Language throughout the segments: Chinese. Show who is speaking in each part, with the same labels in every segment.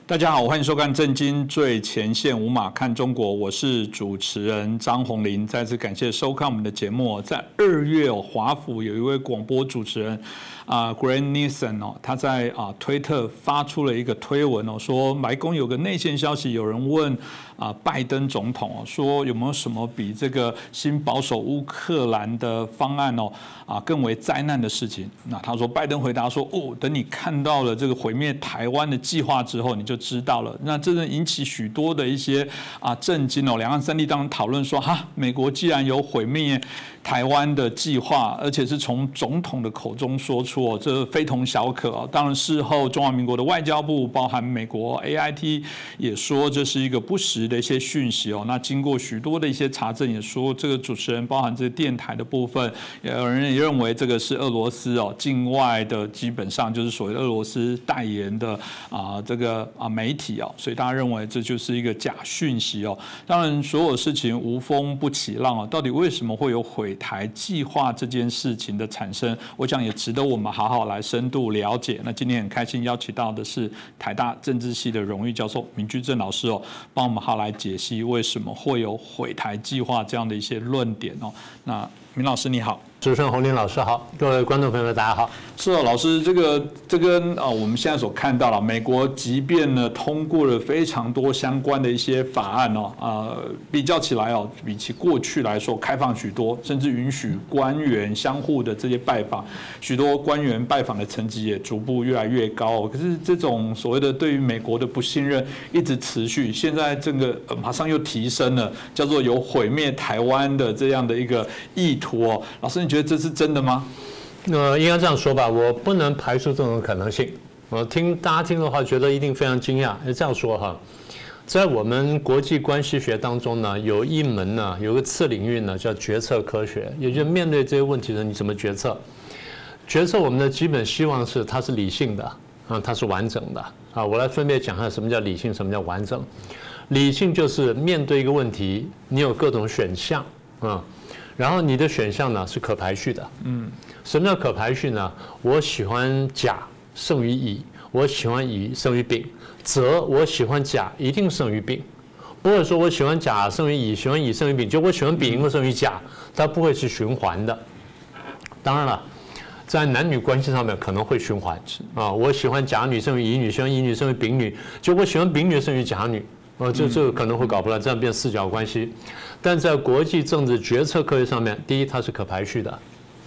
Speaker 1: 大家好，欢迎收看《震惊最前线》无马看中国，我是主持人张宏林。再次感谢收看我们的节目。在2月华府有一位广播主持人Grant Nielsen 他在推特发出了一个推文说白宫有个内线消息，有人问拜登总统说有没有什么比这个新保守乌克兰的方案更为灾难的事情？那他说拜登回答说等你看到了这个毁灭台湾的计划之后，你就知道了。那真的引起许多的一些震惊两岸三地当然讨论说美国既然有毁灭台湾的计划，而且是从总统的口中说出这非同小可当然事后中华民国的外交部包含美国 AIT 也说这是一个不实的一些讯息那经过许多的一些查证，也说这个主持人包含这个电台的部分，有人也认为这个是俄罗斯境外的，基本上就是所谓俄罗斯代言的这个媒体所以大家认为这就是一个假讯息当然所有事情无风不起浪到底为什么会有毁台计划这件事情的产生，我想也值得我们好好来深度了解。那今天很开心邀请到的是台大政治系的荣誉教授明居正老师帮我们好来解析为什么会有毁台计划这样的一些论点那明老师你好。
Speaker 2: 主持人洪林老师好，各位观众朋友们大家好。
Speaker 1: 是老师，这跟我们现在所看到了，美国即便呢通过了非常多相关的一些法案比较起来比起过去来说开放许多，甚至允许官员相互的这些拜访，许多官员拜访的层级也逐步越来越高可是这种所谓的对于美国的不信任一直持续，现在这个马上又提升了，叫做有毁灭台湾的这样的一个意图老师，你觉得这是真的吗？
Speaker 2: 应该这样说吧，我不能排除这种可能性。大家听的话，觉得一定非常惊讶。这样说在我们国际关系学当中呢，有一门呢，有个次领域呢，叫决策科学，也就是面对这些问题的你怎么决策。决策我们的基本希望是它是理性的它是完整的我来分别讲下什么叫理性，什么叫完整。理性就是面对一个问题，你有各种选项然后你的选项呢是可排序的。什么叫可排序呢？我喜欢甲胜于乙，我喜欢乙胜于丙，则我喜欢甲一定胜于丙。不会说我喜欢甲胜于乙，喜欢乙胜于丙，就我喜欢丙或胜于甲，它不会是循环的。当然了，在男女关系上面可能会循环我喜欢甲女胜于乙女，喜欢乙女胜于丙女，就我喜欢丙女胜于甲女。这个可能会搞不来，这样变四角关系。但在国际政治决策科学上面，第一它是可排序的，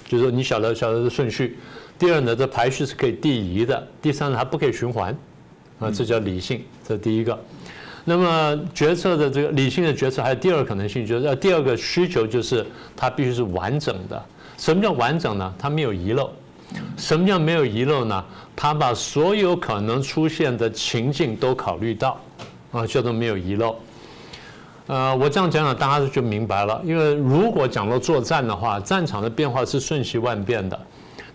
Speaker 2: 就是说你晓得的顺序；第二呢，这排序是可以递移的；第三呢，它不可以循环这叫理性，这是第一个。那么决策的这个理性的决策还有第二个可能性，就是第二个需求就是它必须是完整的。什么叫完整呢？它没有遗漏。什么叫没有遗漏呢？它把所有可能出现的情境都考虑到叫做没有遗漏。我这样讲讲，大家就明白了。因为如果讲到作战的话，战场的变化是瞬息万变的。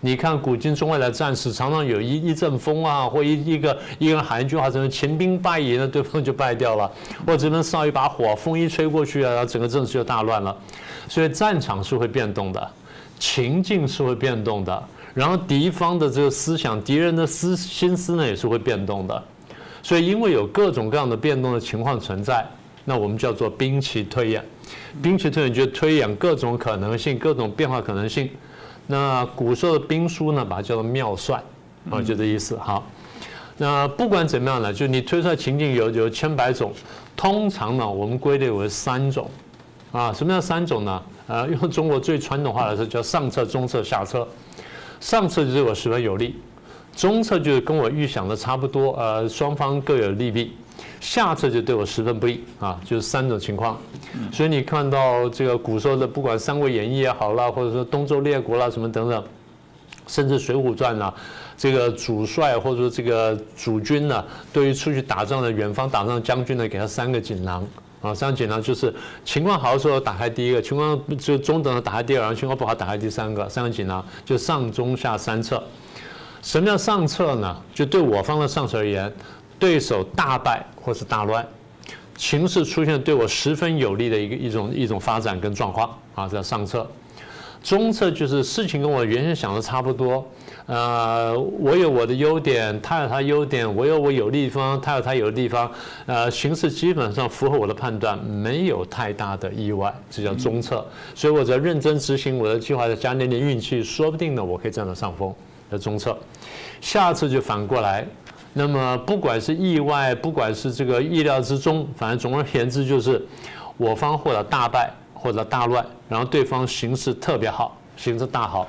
Speaker 2: 你看古今中外的战士，常常有一阵风或一个人喊一句话，什么秦兵败也，那对方就败掉了；或者这边烧一把火，风一吹过去然后整个阵势就大乱了。所以战场是会变动的，情境是会变动的，然后敌方的这个思想，敌人的心思呢也是会变动的。所以因为有各种各样的变动的情况存在，那我们叫做兵棋推演。兵棋推演就是推演各种可能性、各种变化可能性。那古时候的兵书呢，把它叫做妙算就这意思。好，那不管怎么样呢，就你推出来情境有千百种，通常呢我们归类为3种什么叫3种呢？用中国最传统话来说，叫上策、中策、下策。上策就是我十分有利。中策就是跟我预想的差不多，双方各有利弊。下策就对我十分不利就是3种情况。所以你看到这个古时候的，不管《三国演义》也好啦，或者说东周列国啦什么等等，甚至《水浒传》啦，这个主帅或者说这个主军呢，对于出去打仗的远方打仗的将军呢，给他3个锦囊3个锦囊就是情况好的时候打开第一个，情况就中等的打开第二，然后情况不好打开第3个，3个锦囊就上中下3策。什么叫上策呢？就对我方的上策而言，对手大败或是大乱，情势出现对我十分有利的一种发展跟状况这叫上策。中策就是事情跟我原先想的差不多，我有我的优点，他有他优点，我有我有利地方，他有他有利地方，形势基本上符合我的判断，没有太大的意外，这叫中策。所以我只要认真执行我的计划，再加点运气，说不定呢我可以占到上风，的中策。下策就反过来。那么不管是意外，不管是这个意料之中，反正总而言之就是我方或者大败或者大乱，然后对方形势特别好，形势大好。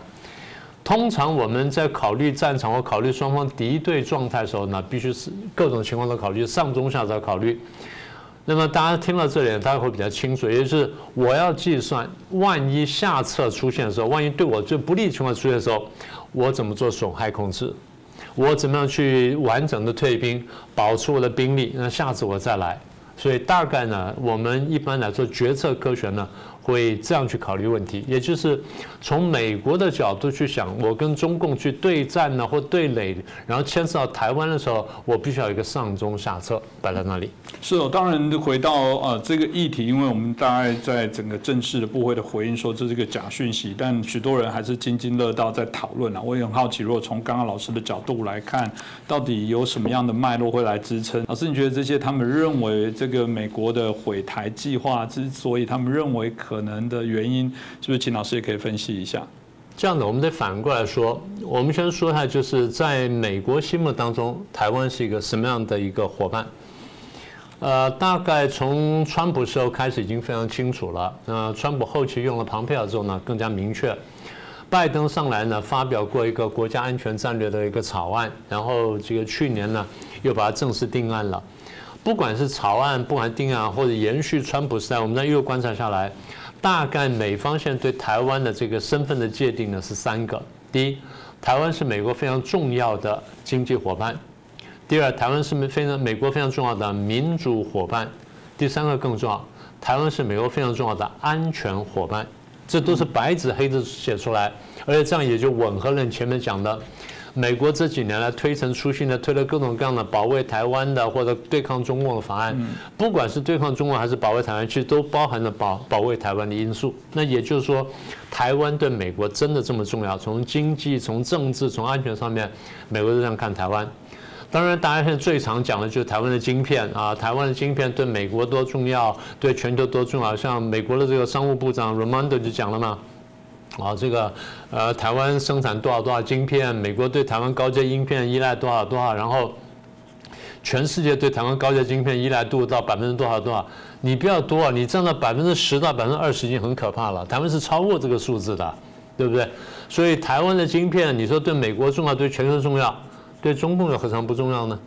Speaker 2: 通常我们在考虑战场或考虑双方敌对状态的时候呢，必须是各种情况都考虑，上中下都考虑。那么大家听到这里，大家会比较清楚，也就是我要计算，万一下策出现的时候，万一对我最不利的情况出现的时候，我怎么做损害控制？我怎么样去完整的退兵，保持我的兵力？那下次我再来。所以大概呢，我们一般来说决策科学呢会这样去考虑问题，也就是从美国的角度去想，我跟中共去对战呢或对垒，然后牵涉到台湾的时候，我必须要有一个上中下策摆在那里。
Speaker 1: 是哦，当然回到这个议题，因为我们大概在整个正式的部会的回应说这是个假讯息，但许多人还是津津乐道在讨论啊。我也很好奇，如果从刚刚老师的角度来看，到底有什么样的脉络会来支撑？老师，你觉得这些他们认为这个美国的毁台计划之所以他们认为可能的原因，是不是请老师也可以分析一下？
Speaker 2: 这样的，我们得反过来说，我们先说一下，就是在美国心目当中，台湾是一个什么样的一个伙伴？大概从川普时候开始已经非常清楚了。川普后期用了庞佩奥之后呢，更加明确。拜登上来呢，发表过一个国家安全战略的一个草案，然后这个去年呢又把它正式定案了。不管是草案，不管定案，或者延续川普时代，我们在一路观察下来，大概美方现在对台湾的这个身份的界定呢是3个：第一，台湾是美国非常重要的经济伙伴；第二，台湾是美国非常重要的民主伙伴；第3个更重要，台湾是美国非常重要的安全伙伴。这都是白纸黑字写出来，而且这样也就吻合了你前面讲的。美国这几年来推陈出新的推了各种各样的保卫台湾的或者对抗中共的法案，不管是对抗中共还是保卫台湾，其实都包含了保卫台湾的因素。那也就是说，台湾对美国真的这么重要？从经济、从政治、从安全上面，美国都这样看台湾。当然，大家现在最常讲的就是台湾的晶片啊，台湾的晶片对美国多重要，对全球多重要。像美国的这个商务部长 Raimondo 就讲了嘛。这个台湾生产多少晶片，美国对台湾高阶晶片依赖多少，然后全世界对台湾高阶晶片依赖度到多少，你不要多，你占到10%到20%已经很可怕了。台湾是超过这个数字的，对不对？所以台湾的晶片，你说对美国重要，对全球重要，对中共又何尝不重要呢？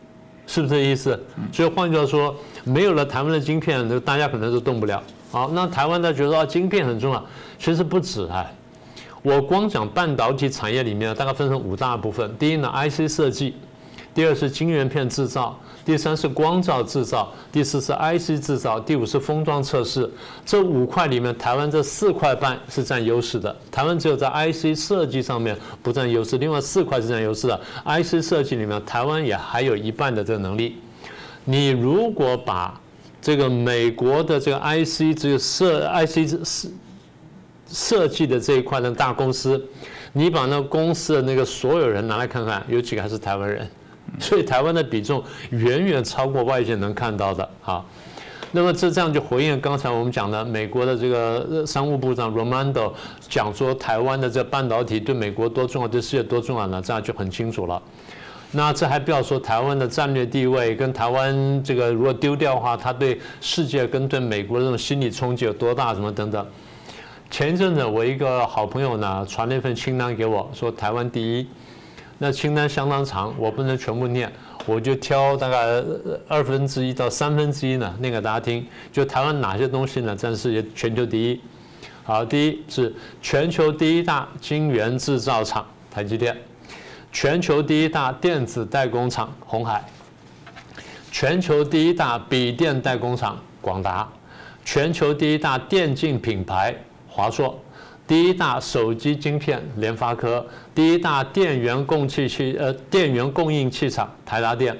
Speaker 2: 是不是这意思？所以换句话说，没有了台湾的晶片，大家可能都动不了。好，那台湾他觉得晶片很重要，其实不止啊。我光讲半导体产业里面大概分成5大部分。第一呢 ，IC 设计；第2是晶圆片制造；第3是光罩制造；第4是 IC 制造；第5是封装测试。这5块里面，台湾这4块半是占优势的。台湾只有在 IC 设计上面不占优势，另外4块是占优势的。IC 设计里面，台湾也还有1半的这个能力。你如果把这个美国的这个 IC 这个设计的这一块的大公司，你把那公司的那个所有人拿来看看，有几个还是台湾人？所以台湾的比重远远超过外界能看到的啊。那么这样就回应刚才我们讲的美国的这个商务部长 Raimondo 讲说台湾的这半导体对美国多重要，对世界多重要呢？这样就很清楚了。那这还不要说台湾的战略地位跟台湾这个如果丢掉的话，它对世界跟对美国的这种心理冲击有多大，什么等等。前一阵子我一个好朋友呢传了一份清单给我，说台湾第一。那清单相当长，我不能全部念，我就挑大概1/2到1/3呢念给大家听。就台湾哪些东西呢占世界全球第一？好，第一是全球第一大晶圆制造厂台积电，全球第一大电子代工厂鸿海，全球第一大笔电代工厂广达，全球第一大电竞品牌华硕，第一大手机晶片联发科，第一大电源供应器厂台达电，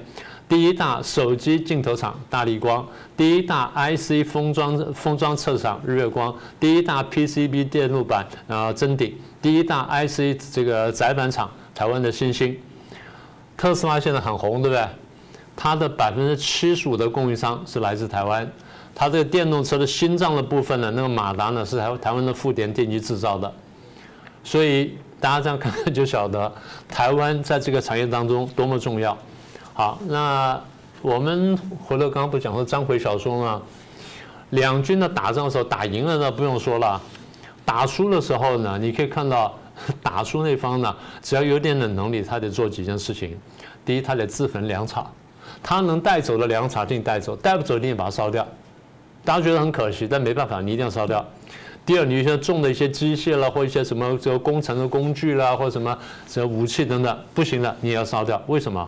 Speaker 2: 第一大手机镜头厂大立光，第一大 IC 封装测厂日月光，第一大 PCB 电路板臻鼎，第一大 IC 这个载板厂台湾的新兴。特斯拉现在很红，对不对？它的75%的供应商是来自台湾。它这个电动车的心脏的部分呢，那个马达呢是台湾的富典电机制造的，所以大家这样看看就晓得台湾在这个产业当中多么重要。好，那我们回头刚刚不讲说章回小说吗？两军的打仗的时候，打赢了呢不用说了，打输的时候呢，你可以看到打输那方呢，只要有点的能力，他得做几件事情。第一，他得自焚粮草，他能带走的粮草一定带走，带不走一定把它烧掉。大家觉得很可惜，但没办法，你一定要烧掉。第二，你现在种的一些机械啦，或一些什么这个工程的工具啦，或什么这武器等等，不行的，你也要烧掉。为什么？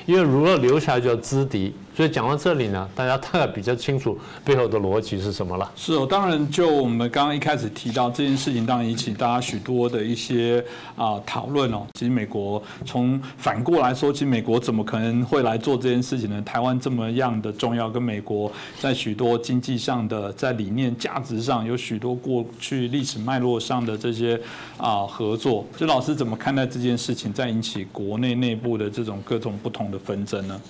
Speaker 2: 因为如果留下来就要资敌。所以讲到这里呢，大家大概比较清楚背后的逻辑是什么了。
Speaker 1: 是哦，当然就我们刚刚一开始提到这件事情，当然引起大家许多的一些讨论哦。其实美国从反过来说，其实美国怎么可能会来做这件事情呢？台湾这么样的重要，跟美国在许多经济上的、在理念、价值上有许多过去历史脉络上的这些合作。就老师怎么看待这件事情，在引起国内部的这种各种不同的纷争呢？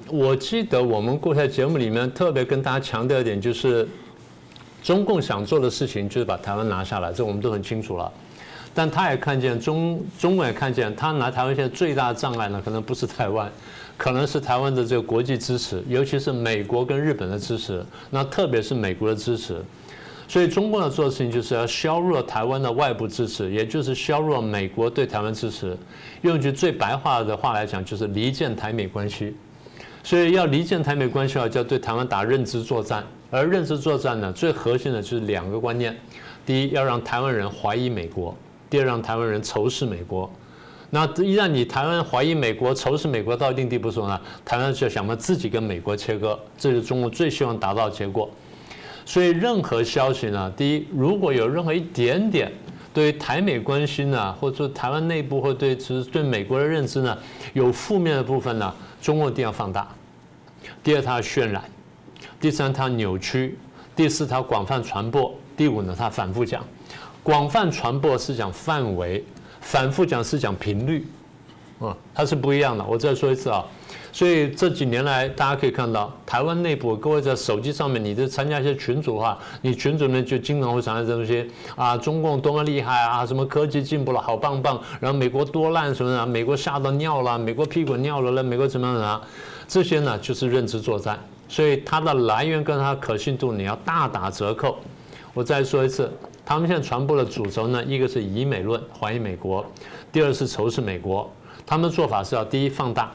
Speaker 2: 我记得我们过去在节目里面特别跟大家强调一点，就是中共想做的事情就是把台湾拿下来，这我们都很清楚了。但他也看见中共也看见，他拿台湾现在最大的障碍呢，可能不是台湾，可能是台湾的这个国际支持，尤其是美国跟日本的支持，那特别是美国的支持。所以中共要做的事情就是要削弱台湾的外部支持，也就是削弱美国对台湾支持。用一句最白话的话来讲，就是离间台美关系。所以要离间台美关系就要对台湾打认知作战，而认知作战呢，最核心的就是两个观念：第一，要让台湾人怀疑美国；第二，让台湾人仇视美国。那一旦你台湾怀疑美国、仇视美国到一定地步的时候呢，台湾就想办法自己跟美国切割，这是中国最希望达到的结果。所以任何消息呢，第一，如果有任何一点点对于台美关系呢，或者说台湾内部或对美国的认知呢，有负面的部分呢，中国一定要放大。第二，它要渲染；第三，它扭曲；第四，它广泛传播；第五呢，它反复讲。广泛传播是讲范围，反复讲是讲频率，它是不一样的。我再说一次啊。所以这几年来，大家可以看到，台湾内部，各位在手机上面，你在参加一些群组的话，你群组里面就经常会传来这东西中共多么厉害啊，什么科技进步了，好棒棒，然后美国多烂什么的，美国吓到尿了，美国屁股尿了，美国怎么样啊？这些呢就是认知作战，所以它的来源跟它的可信度你要大打折扣。我再说一次，他们现在传播的主轴呢，一个是以美论，怀疑美国；第二是仇视美国。他们的做法是要第一放大。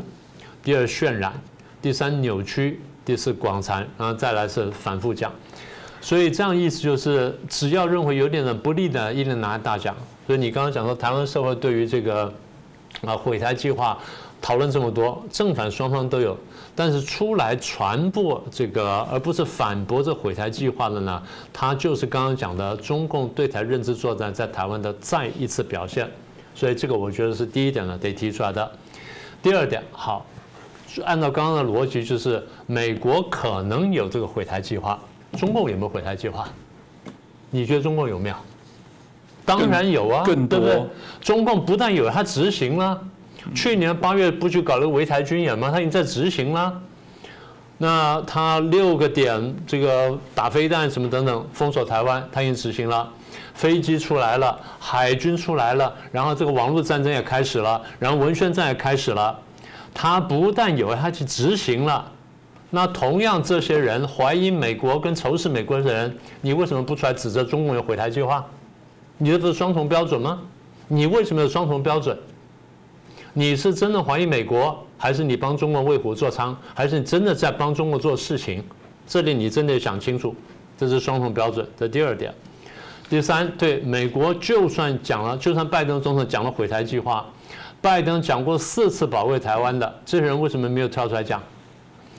Speaker 2: 第二渲染，第三扭曲，第四广传，然后再来是反复讲。所以这样意思就是，只要认为有点的不利的，一定拿来大讲。所以你刚刚讲说，台湾社会对于这个毁台计划讨论这么多，正反双方都有，但是出来传播这个，而不是反驳这毁台计划的呢，它就是刚刚讲的中共对台认知作战在台湾的再一次表现。所以这个我觉得是第一点呢，得提出来的。第二点，好。按照刚刚的逻辑，就是美国可能有这个毁台计划，中共有没有毁台计划？你觉得中共有没有？当然有啊，对不对？中共不但有，它执行了。去年8月不就搞了个围台军演吗？它已经在执行了。那它6个点这个打飞弹什么等等封锁台湾，它已经执行了。飞机出来了，海军出来了，然后这个网络战争也开始了，然后文宣战也开始了。他不但有，他去执行了。那同样，这些人怀疑美国跟仇视美国的人，你为什么不出来指责中共有毁台计划？你这不是双重标准吗？你为什么有双重标准？你是真的怀疑美国，还是你帮中国为虎作伥，还是你真的在帮中国做事情？这里你真的想清楚，这是双重标准。这第二点。第三，对美国就算讲了，就算拜登总统讲了毁台计划。拜登讲过4次保卫台湾的，这些人为什么没有跳出来讲？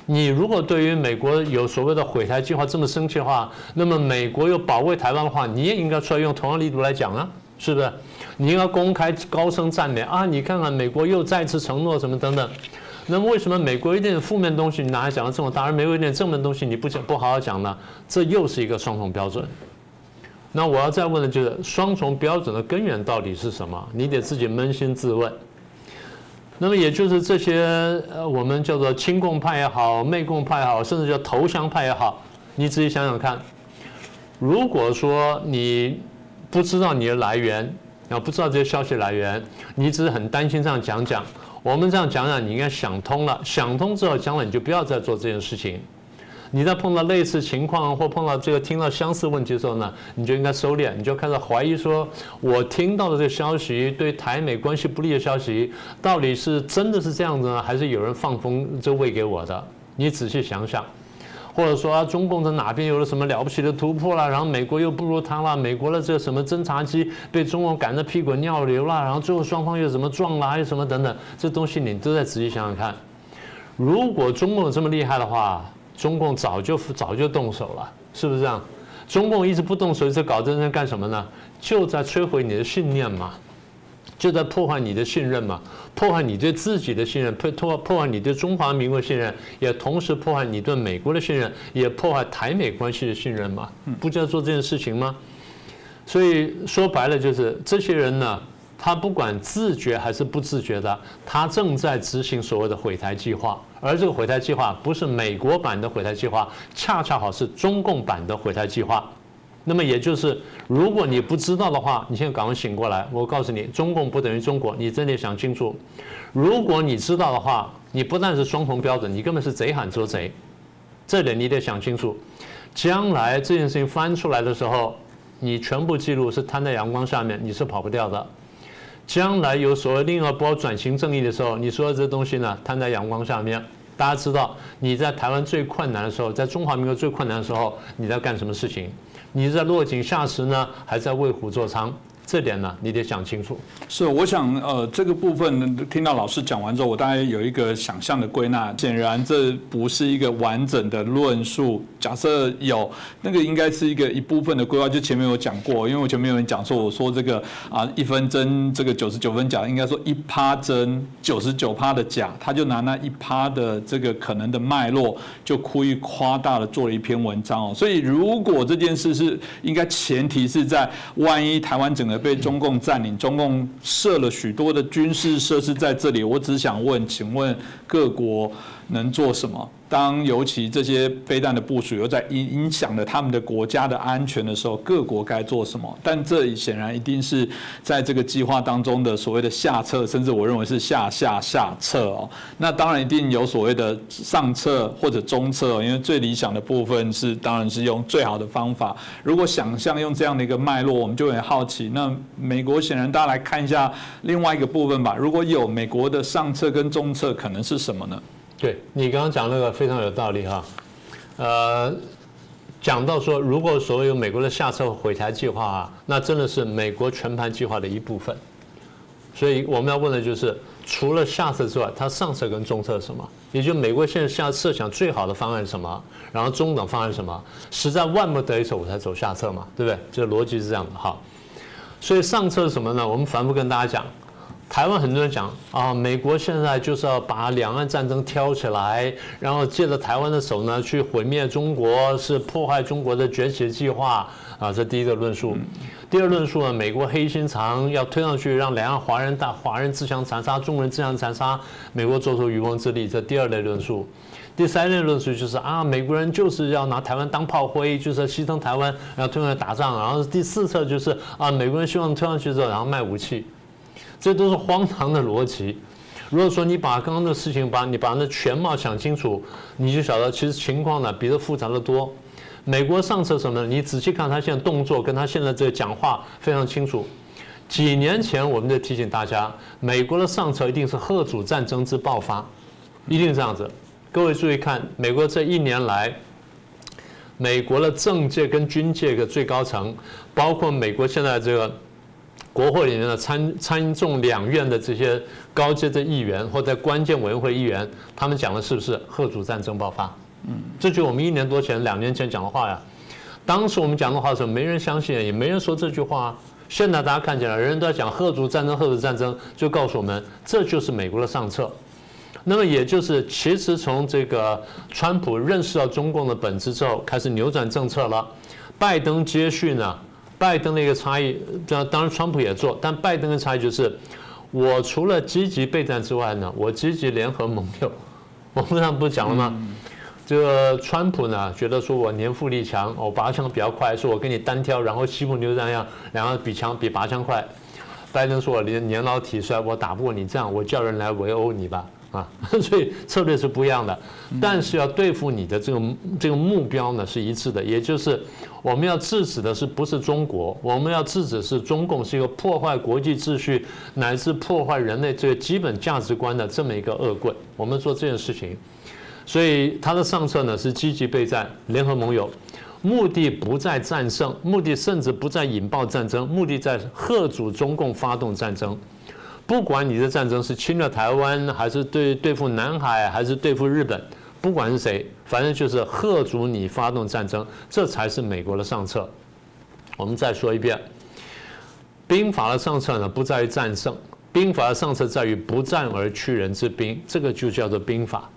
Speaker 2: 你如果对于美国有所谓的毁台计划这么生气的话，那么美国又保卫台湾的话，你也应该出来用同样力度来讲啊，是不是？你应该公开高声赞美啊！你看看美国又再次承诺什么等等。那么为什么美国一点负面东西你拿来讲的这么大，而美国一点正面的东西你不好好讲呢？这又是一个双重标准。那我要再问的就是双重标准的根源到底是什么？你得自己扪心自问。那么也就是这些我们叫做亲共派也好，媚共派也好，甚至叫投降派也好，你仔细想想看，如果说你不知道你的来源，不知道这些消息来源，你只是很担心这样讲讲，我们这样讲讲，你应该想通了，想通之后，将来你就不要再做这件事情。你在碰到类似情况或碰到这个听到相似问题的时候呢，你就应该收敛，你就开始怀疑说，我听到的这个消息对台美关系不利的消息，到底是真的是这样子呢，还是有人放风这喂给我的？你仔细想想。或者说中共在哪边有了什么了不起的突破了，然后美国又不如他了，美国的这个什么侦察机被中共赶得屁滚尿流了，然后最后双方又怎么撞了，还有什么等等，这东西你都在仔细想想看。如果中共有这么厉害的话，中共早就动手了，是不是这样？中共一直不动手，一直搞这在干什么呢？就在摧毁你的信念嘛。就在破坏你的信任嘛，破坏你对自己的信任，破坏你对中华民国的信任，也同时破坏你对美国的信任，也破坏台美关系的信任嘛，不就要做这件事情吗？所以说白了就是这些人呢，他不管自觉还是不自觉的，他正在执行所谓的毁台计划，而这个毁台计划不是美国版的毁台计划，恰恰好是中共版的毁台计划。那么也就是，如果你不知道的话，你现在赶快醒过来。我告诉你，中共不等于中国，你真得想清楚。如果你知道的话，你不但是双重标准，你根本是贼喊捉贼，这点你得想清楚。将来这件事情翻出来的时候，你全部记录是摊在阳光下面，你是跑不掉的。将来有所谓另一波转型正义的时候，你说的这东西呢，摊在阳光下面。大家知道你在台湾最困难的时候，在中华民国最困难的时候，你在干什么事情？你是在落井下石呢，还是在为虎作伥？这点呢，你得想清楚。
Speaker 1: 是，我想这个部分听到老师讲完之后，我大概有一个想象的归纳。显然这不是一个完整的论述。假设有那个，应该是一部分的规划。就前面有讲过，因为我前面有人讲说，我说这个1分真这个99分假，应该说1%真99%的假，他就拿那1%的这个可能的脉络，就故意夸大了做了一篇文章哦。所以如果这件事是应该前提是在万一台湾整个被中共占领，中共设了许多的军事设施在这里。我只想问，请问各国能做什么？当尤其这些飞弹的部署又在影响了他们的国家的安全的时候，各国该做什么？但这显然一定是在这个计划当中的所谓的下策，甚至我认为是下策哦。那当然一定有所谓的上策或者中策，因为最理想的部分是当然是用最好的方法。如果想象用这样的一个脉络，我们就很好奇，那美国显然大家来看一下另外一个部分吧。如果有美国的上策跟中策，可能是什么呢？
Speaker 2: 对，你刚刚讲那个非常有道理哈，讲到说，如果所谓有美国的下策毁台计划那真的是美国全盘计划的一部分。所以我们要问的就是，除了下策之外，它上策跟中策是什么？也就是美国现在设想最好的方案是什么，然后中等方案是什么？实在万不得已我才走下策嘛，对不对？这个逻辑是这样的哈。所以上策是什么呢？我们反复跟大家讲。台湾很多人讲美国现在就是要把两岸战争挑起来，然后借着台湾的手呢去毁灭中国，是破坏中国的崛起计划这第一个论述。第二论述呢，美国黑心肠要推上去，让两岸华人自相残杀，中人自相残杀，美国做出渔翁之利，这第二类论述。第三类论述就是美国人就是要拿台湾当炮灰，就是要牺牲台湾，然后推上去打仗。然后第四策就是美国人希望推上去之后，然后卖武器。这都是荒唐的逻辑。如果说你把刚刚的事情你把那全貌想清楚，你就晓得其实情况呢比这复杂的多。美国上策什么呢？你仔细看他现在动作跟他现在这个讲话非常清楚。几年前我们就提醒大家，美国的上策一定是核主战争之爆发，一定这样子。各位注意看，美国这1年来，美国的政界跟军界的最高层，包括美国现在这个国会里面的参众两院的这些高阶的议员或者关键委员会议员，他们讲的是不是核主战争爆发？这就是我们1年多前、2年前讲的话呀。当时我们讲的话的时候，没人相信，也没人说这句话。现在大家看见了，人人都在讲核主战争，核主战争，就告诉我们这就是美国的上策。那么也就是其实从这个川普认识到中共的本质之后，开始扭转政策了。拜登接续呢，拜登的一个差异，当然川普也做，但拜登的差异就是，我除了积极备战之外呢，我积极联合盟友。我们上不是讲了吗？这个川普呢，觉得说我年富力强，我拔枪比较快，说我跟你单挑，然后西部牛仔一样，两个比拔枪快。拜登说我年老体衰，我打不过你，这样我叫人来围殴你吧。所以策略是不一样的，但是要对付你的这个目标呢是一致的，也就是我们要制止的是不是中国，我们要制止是中共是一个破坏国际秩序乃至破坏人类这个基本价值观的这么一个恶棍，我们做这件事情。所以他的上策呢是积极备战，联合盟友，目的不在战胜，目的甚至不在引爆战争，目的在嚇阻中共发动战争。不管你的战争是侵略台湾，还是对付南海，还是对付日本，不管是谁，反正就是嚇阻你发动战争，这才是美国的上策。我们再说一遍，兵法的上策呢，不在于战胜，兵法的上策在于不战而屈人之兵，这个就叫做兵法。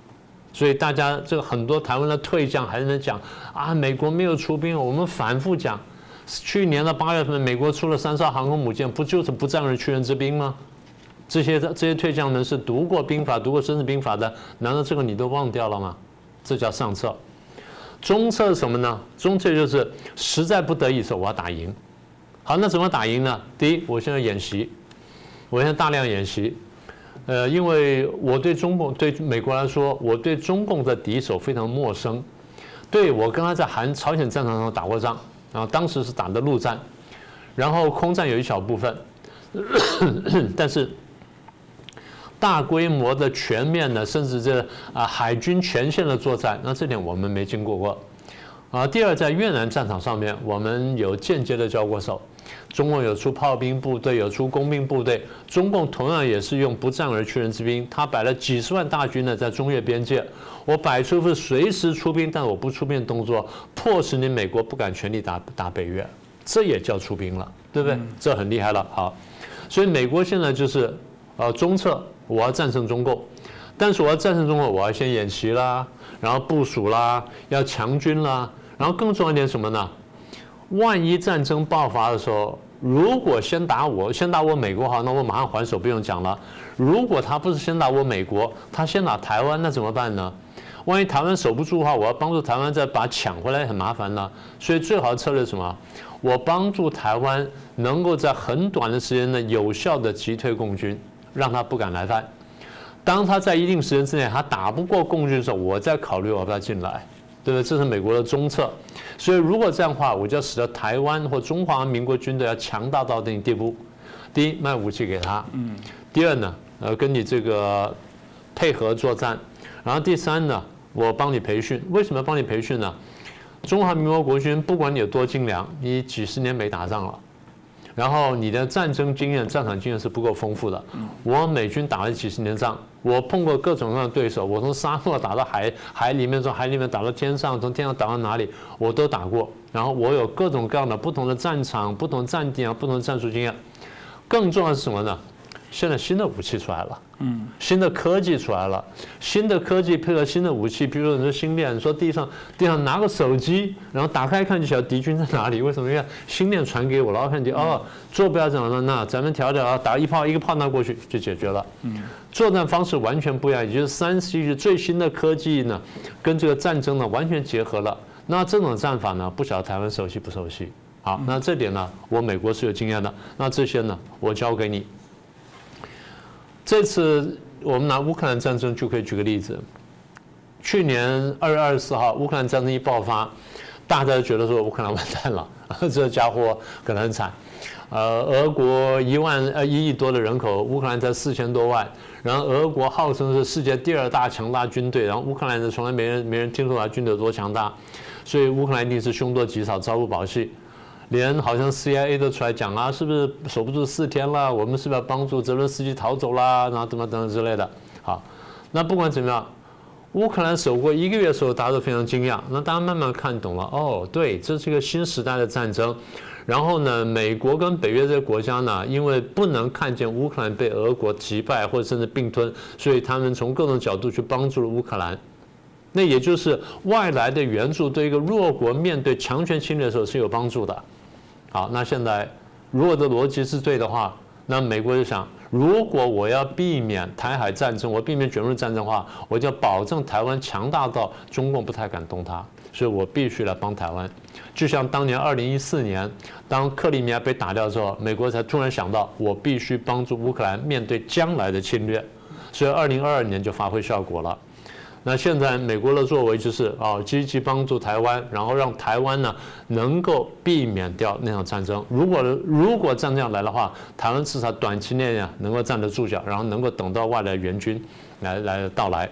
Speaker 2: 所以大家这个很多台湾的退将还在讲啊，美国没有出兵，我们反复讲，去年的8月份，美国出了3艘航空母舰，不就是不战而屈人之兵吗？这些退将们是读过兵法、读过孙子兵法的，难道这个你都忘掉了吗？这叫上策。中策是什么呢？中策就是实在不得已的时候我要打赢。好，那怎么打赢呢？第一，我现在演习，我现在大量演习。因为我对中共、对美国来说，我对中共的敌手非常陌生。对，我跟他在朝鲜战场上打过仗，然后当时是打的陆战，然后空战有一小部分，但是大规模的、全面的，甚至这海军全线的作战，那这点我们没经过过。第二，在越南战场上面，我们有间接的交过手。中共有出炮兵部队，有出工兵部队，中共同样也是用不战而屈人之兵，他摆了几十万大军呢在中越边界，我摆出是随时出兵，但我不出兵动作，迫使你美国不敢全力打北越，这也叫出兵了，对不对？这很厉害了。好，所以美国现在就是中策，我要战胜中共，但是我要战胜中共，我要先演习啦，然后部署啦，要强军啦，然后更重要一点什么呢？万一战争爆发的时候，如果先打我美国好，那我马上还手，不用讲了。如果他不是先打我美国，他先打台湾，那怎么办呢？万一台湾守不住的话，我要帮助台湾再把它抢回来，很麻烦呢。所以最好的策略是什么？我帮助台湾能够在很短的时间内有效的击退共军，让他不敢来犯。当他在一定时间之内他打不过共军的时候，我再考虑要不要进来。对不对？这是美国的中策，所以如果这样的话，我就要使得台湾或中华民国军队要强大到一定地步。第一，卖武器给他；第二呢，跟你这个配合作战；然后第三呢，我帮你培训。为什么要帮你培训呢？中华民国国军不管你有多精良，你几十年没打仗了。然后你的战争经验、战场经验是不够丰富的。我美军打了几十年仗，我碰过各种各样的对手，我从沙漠打到海里面，从海里面打到天上，从天上打到哪里，我都打过。然后我有各种各样的不同的战场、不同的战地啊、不同的战术经验。更重要的是什么呢？现在新的武器出来了，新的科技出来了，新的科技配合新的武器，比如说你说星链，你说地上拿个手机，然后打开看就晓得敌军在哪里。为什么？因为星链传给我了，然后看坐标怎么了？那咱们调打一个炮弹过去就解决了。作战方式完全不一样，也就是3C最新的科技呢，跟这个战争呢完全结合了。那这种战法呢，不晓得台湾熟悉不熟悉？好，那这点呢，我美国是有经验的。那这些呢，我交给你。这次我们拿乌克兰战争就可以举个例子。去年2月24号，乌克兰战争一爆发，大家就觉得说乌克兰完蛋了，这家伙可能很惨。俄国1亿多的人口，乌克兰才4000多万，然后俄国号称是世界第2大强大军队，然后乌克兰的从来没人听说他军队有多强大，所以乌克兰一定是凶多吉少，朝不保夕。连好像 CIA 都出来讲啊，是不是守不住4天了？我们是不是要帮助泽伦斯基逃走啦？然后等等之类的。好，那不管怎么样，乌克兰守过1个月的时候，大家都非常惊讶。那大家慢慢看懂了，哦，对，这是一个新时代的战争。然后呢，美国跟北约这些国家呢，因为不能看见乌克兰被俄国击败或者甚至并吞，所以他们从各种角度去帮助了乌克兰。那也就是外来的援助对一个弱国面对强权侵略的时候是有帮助的。好，那现在如果的逻辑是对的话，那美国就想，如果我要避免台海战争，我避免卷入战争的话，我就要保证台湾强大到中共不太敢动它，所以我必须来帮台湾。就像当年2014年，当克里米亚被打掉之后，美国才突然想到，我必须帮助乌克兰面对将来的侵略，所以2022年就发挥效果了。那现在美国的作为就是积极帮助台湾，然后让台湾呢能够避免掉那场战争。如果战争要来的话，台湾至少短期内能够站得住脚，然后能够等到外来援军来到来。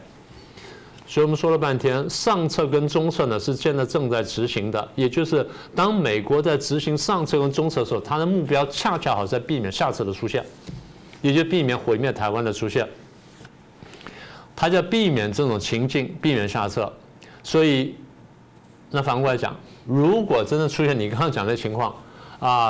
Speaker 2: 所以我们说了半天，上策跟中策呢是现在正在执行的，也就是当美国在执行上策跟中策的时候，它的目标恰恰好在避免下策的出现，也就避免毁灭台湾的出现。它就避免这种情境，避免下策。所以，那反过来讲，如果真的出现你刚刚讲的情况，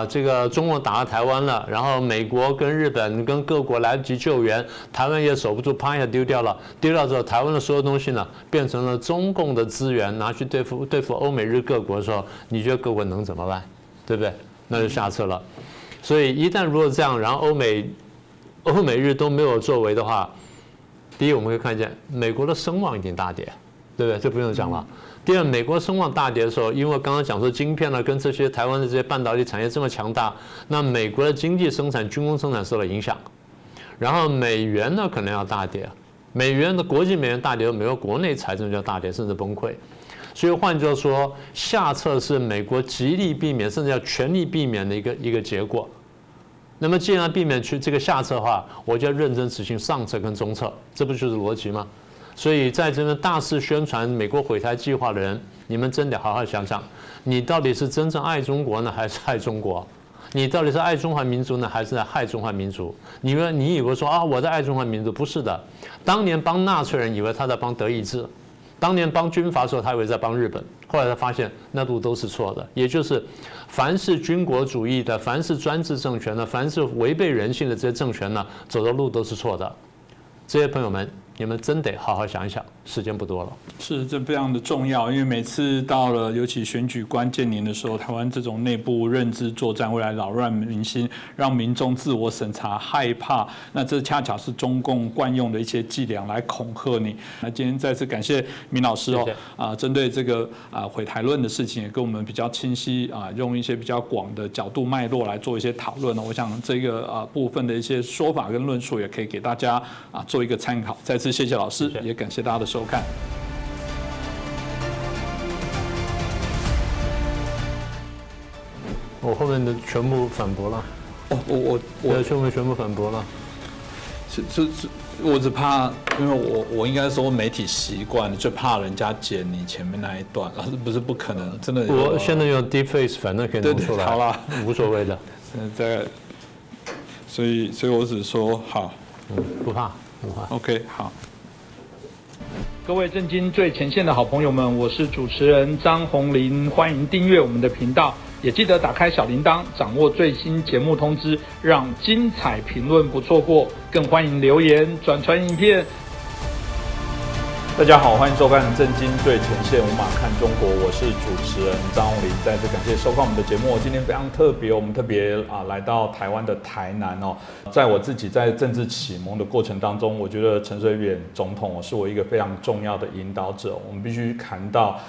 Speaker 2: 这个中共打到台湾了，然后美国跟日本跟各国来不及救援，台湾也守不住，啪一下丢掉了。丢掉之后，台湾的所有东西呢，变成了中共的资源，拿去对付欧美日各国的时候，你觉得各国能怎么办？对不对？那就下策了。所以一旦如果这样，然后欧美日都没有作为的话，第一我们可以看见美国的声望一定大跌，对不对？这不用讲了。第二，美国声望大跌的时候，因为刚刚讲说晶片呢跟这些台湾的这些半导体产业这么强大，那美国的经济生产、军工生产受了影响，然后美元呢可能要大跌，国际美元大跌，美国国内财政就要大跌，甚至崩溃。所以换句话说，下策是美国极力避免，甚至要全力避免的一个结果。那么既然避免去这个下策的话，我就要认真执行上策跟中策，这不就是逻辑吗？所以在这边大肆宣传美国毁台计划的人，你们真得好好想想，你到底是真正爱中国呢，还是爱中国？你到底是爱中华民族呢，还是在害中华民族？你以为说我在爱中华民族，不是的。当年帮纳粹人以为他在帮德意志，当年帮军阀的时候他以为在帮日本，后来他发现那路都是错的。也就是凡是军国主义的，凡是专制政权的，凡是违背人性的这些政权呢，走的路都是错的。这些朋友们，你们真得好好想一想，时间不多了。
Speaker 1: 是，这非常的重要，因为每次到了尤其选举关键年的时候，台湾这种内部认知作战会来扰乱民心，让民众自我审查、害怕。那这恰巧是中共惯用的一些伎俩来恐吓你。那今天再次感谢明老师针对这个毁台论的事情，也跟我们比较清晰用一些比较广的角度脉络来做一些讨论。我想这个部分的一些说法跟论述，也可以给大家做一个参考。再次谢谢老师，也感谢大家的收看。
Speaker 2: 我后面的全部反驳了。
Speaker 1: 我
Speaker 2: 全部反驳了。
Speaker 1: 我只怕，因为我应该说媒体习惯，最怕人家剪你前面那一段，不是不可能，真的。
Speaker 2: 我现在用 Deepface， 反正可以弄出来。
Speaker 1: 好啦，
Speaker 2: 无所谓的。
Speaker 1: 所以我只说好，
Speaker 2: 不怕。
Speaker 1: OK， 好。
Speaker 3: 各位震惊最前线的好朋友们，我是主持人张宏林，欢迎订阅我们的频道，也记得打开小铃铛，掌握最新节目通知，让精彩评论不错过，更欢迎留言转传影片。
Speaker 1: 大家好，欢迎收看《震惊最前线》，无马看中国，我是主持人张宏林，再次感谢收看我们的节目。今天非常特别，我们特别来到台湾的台南哦。在我自己在政治启蒙的过程当中，我觉得陈水扁总统是我一个非常重要的引导者。我们必须谈到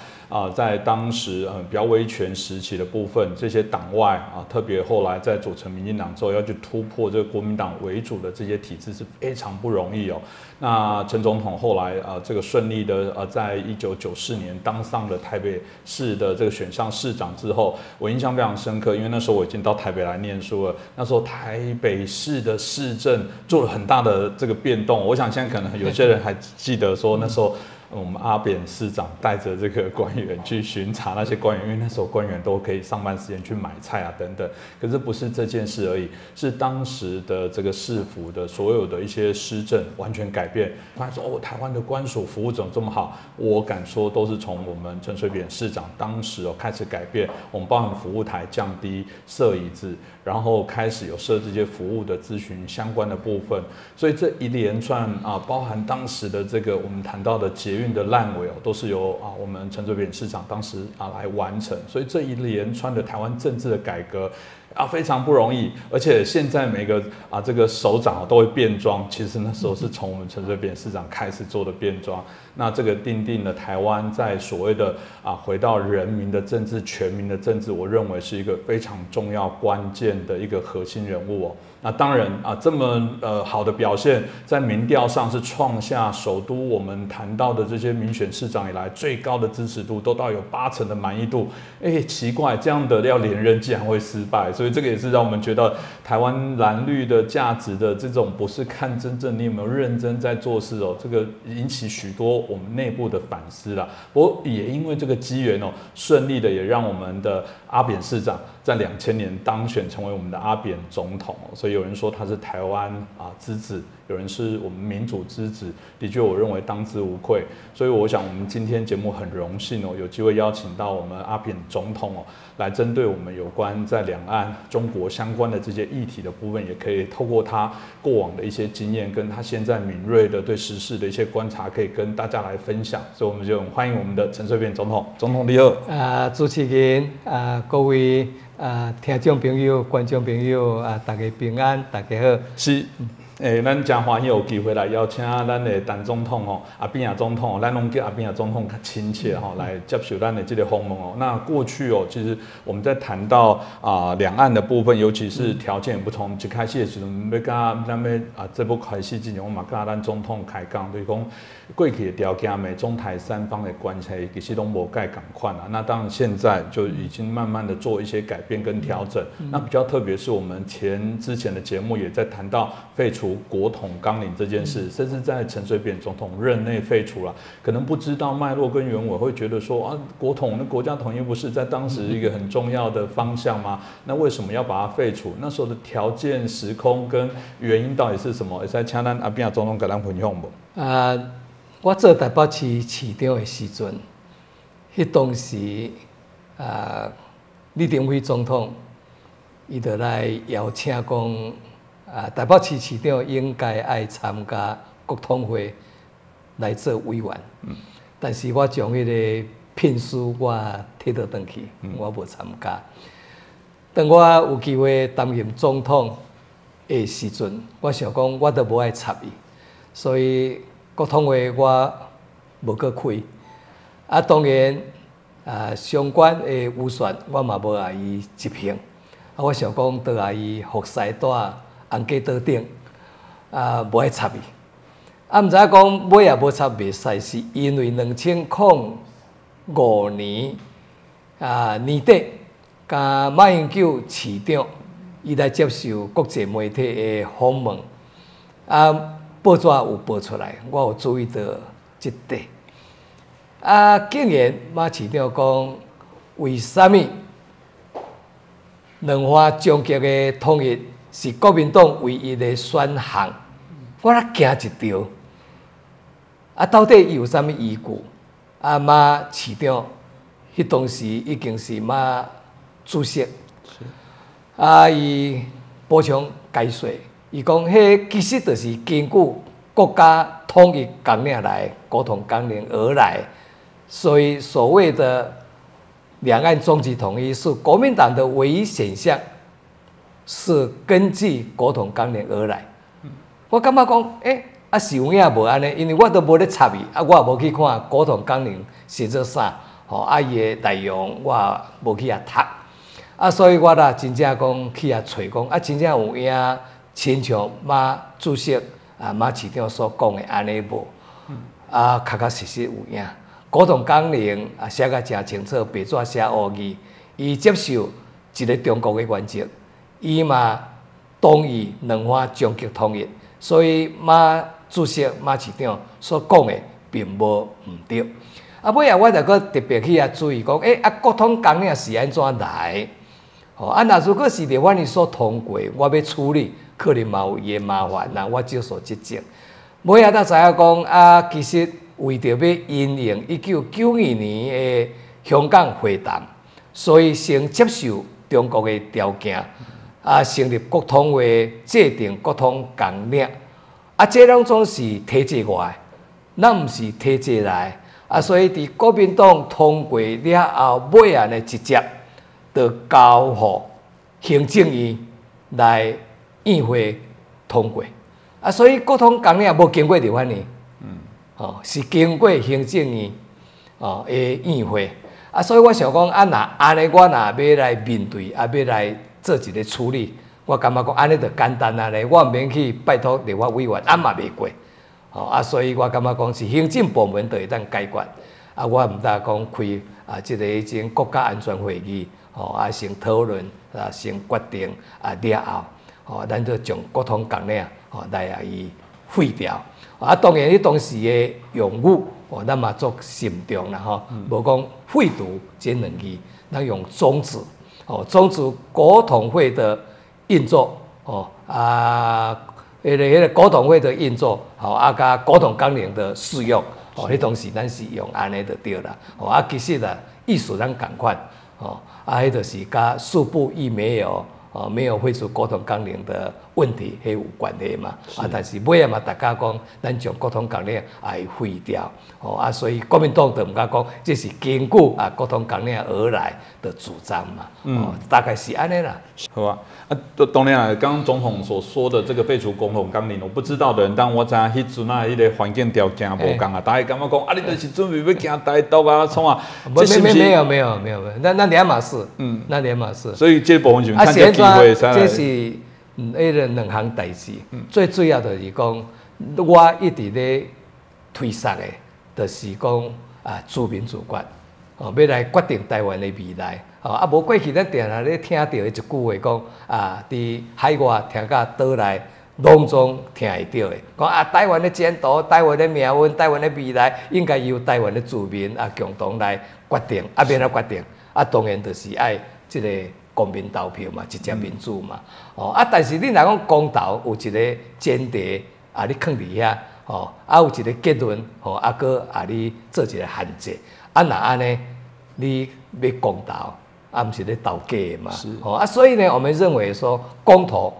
Speaker 1: 在当时比较威权时期的部分，这些党外特别后来在组成民进党之后，要去突破这个国民党为主的这些体制是非常不容易哦。那陈总统后来这个顺利的在1994年当上了台北市的这个选上市长之后，我印象非常深刻，因为那时候我已经到台北来念书了。那时候台北市的市政做了很大的这个变动，我想现在可能有些人还记得说那时候我们阿扁市长带着这个官员去巡查那些官员，因为那时候官员都可以上班时间去买菜啊等等。可是不是这件事而已，是当时的这个市府的所有的一些施政完全改变。发现说哦，台湾的官署服务怎么这么好？我敢说都是从我们陈水扁市长当时开始改变。我们包含服务台降低、设椅子，然后开始有设这些服务的咨询相关的部分。所以这一连串包含当时的这个我们谈到的捷运的烂尾都是由我们陈水扁市长当时来完成。所以这一连串的台湾政治的改革非常不容易，而且现在每个这个首长都会变装，其实那时候是从我们陈水扁市长开始做的变装。那这个奠定了台湾在所谓的回到人民的政治、全民的政治，我认为是一个非常重要关键的一个核心人物那当然这么好的表现，在民调上是创下首都我们谈到的这些民选市长以来最高的支持度，都到有80%的满意度。奇怪，这样的要连任竟然会失败，所以这个也是让我们觉得台湾蓝绿的价值的这种不是看真正你有没有认真在做事这个引起许多我们内部的反思啦。不过也因为这个机缘顺利的也让我们的阿扁市长在2000年当选成为我们的阿扁总统所以有人说他是台湾之子，有人是我们民主之子，的确我认为当之无愧。所以我想我们今天节目很荣幸有机会邀请到我们阿扁总统来针对我们有关在两岸中国相关的这些议题的部分，也可以透过他过往的一些经验，跟他现在敏锐的对时事的一些观察，可以跟大家来分享。所以我们就欢迎我们的陈水扁总统。总统你好。
Speaker 4: 主持人各位听众朋友、观众朋友大家平安，大家好。
Speaker 1: 是。咱真欢喜有机会来邀请咱的陈总统阿扁仔总统咱拢叫阿扁仔总统较亲切来接受咱的这个访问那过去其实我们在谈到两岸的部分，尤其是条件不同，一开始的时候，要跟咱要这部开始之前，我嘛跟咱总统开讲，就是讲过去的条件，美中台三方的关系其实都无改同款那当然现在就已经慢慢的做一些改变跟调整。那比较特别是我们之前的节目也在谈到废除国统纲领这件事，甚至在陈水扁总统任内废除了。可能不知道脉络跟原委，会觉得说国统那国家统一不是在当时一个很重要的方向吗？那为什么要把它废除？那时候的条件、时空跟原因到底是什么？会使请咱阿扁总统跟咱分享不？
Speaker 4: 我做台北市市长的时阵，当时李登辉总统伊就来邀请讲。台北市市长应该爱参加国统会来做委员，但是我将迄个聘书我摕倒转去，我无参加。当我有机会担任总统的时阵，我想讲我都无爱插伊，所以国统会我无搁开。当然相关的预算我嘛无爱伊执行。我想讲倒来伊服侍带。红街道顶无爱插伊，毋知讲尾也无插袂使，是因为2005年年底，甲马英九市长伊来接受国际媒体的访问，报纸有报出来，我有注意到这点。竟然马市长讲，为什么两岸终极的统一？是国民党唯一的选项，我惊一跳。到底伊有啥物依据？马市长迄当时已经是马主席，伊补充解说，伊讲迄其实就是根据国家统一纲领来国统纲领而来，所以所谓的两岸终极统一是国民党的唯一选项。是根据国统纲领而来，我感觉讲，是有影无安尼，因为我都无咧插伊，我也无去看国统纲领写做啥，伊的内容我也无去读，所以我真正讲去找讲，真正有影，亲像马主席马市长所讲的安尼无，确实有影。国统纲领写甲真清楚，白纸写黑字，伊接受一个中国的原则。伊嘛同意两岸终极统一，所以马主席马市长所讲的并无毋对。尾啊，我就搁特别去注意讲，国统纲领是安怎来？若如果是立法院所通过，我要处理，可能嘛有伊的麻烦啦，我少所执政。尾啊，才知影讲其实为着要因应1992年的香港会谈，所以先接受中国的条件，成立国统会，制定国统纲领，这拢总是体制外，咱毋是体制内，所以伫国民党通过了后，尾啊呢直接就交予行政院来议会通过，所以国统纲领无经过立法院，是经过行政院的议会，所以我想讲，若安尼，我若要来面对，要来做一个处理，我感觉讲安尼就简单啊咧，我毋免去拜托立法委员，嘛袂过，所以我感觉讲是行政部门就会当解决，我毋得讲开即个种国家安全会议，先讨论，先决定了后，咱就将国统纲领来伊废掉。当然，你当时的用语，咱嘛做慎重啦，无讲废除这两字，咱用终止，终止国统会的运作，迄个国统会的运作，甲国统纲领的适用，迄当时咱是用安尼就对啦，其实意思咱共款，迄就是甲四不一没有。没有废除国统纲领的问题，迄有关系嘛？但是尾嘛，大家讲，咱将国统纲领废掉，所以国民党就毋敢讲，这是根据国统纲领而来的主张嘛。大概是安尼啦。
Speaker 1: 好啊，当然啊，刚刚总统所说的这个废除国统纲领，我不知道的人，但我知影迄阵迄个环境条件无共啊，大家感觉讲，你就是准备要行台独啊，创啊，
Speaker 4: 没有，那两码事，那两码事。
Speaker 1: 所以这部分就看这机会才来。
Speaker 4: 这是两项代志，最主要就是讲，我一直咧推崇的，就是讲自民主权，要来决定台湾的未来。无过去咱定定咧听到的一句话讲，伫海外听到倒来，拢总听会到的，讲台湾的前途、台湾的命运、台湾的未来，应该由台湾的自民共同来决定，免来决定。当然就是爱这个公民投票嘛，直接民主嘛。但是你若讲公投有一个前提，你放伫遐，有一个结论，搁你做一个限制，若安尼，你要公投。毋是咧投假的嘛，所以呢，我们认为说公投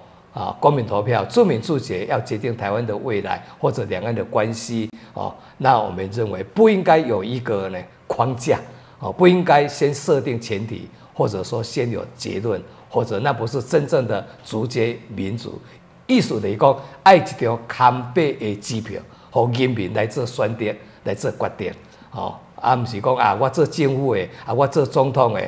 Speaker 4: 公民投票、自民自决要决定台湾的未来或者两岸的关系，那我们认为不应该有一个呢框架，不应该先设定前提，或者说先有结论，或者那不是真正的直接民主。意思就是讲，爱一张堪白的支票，让人民来做选择、来做决定，毋是讲我做政府的，我做总统的，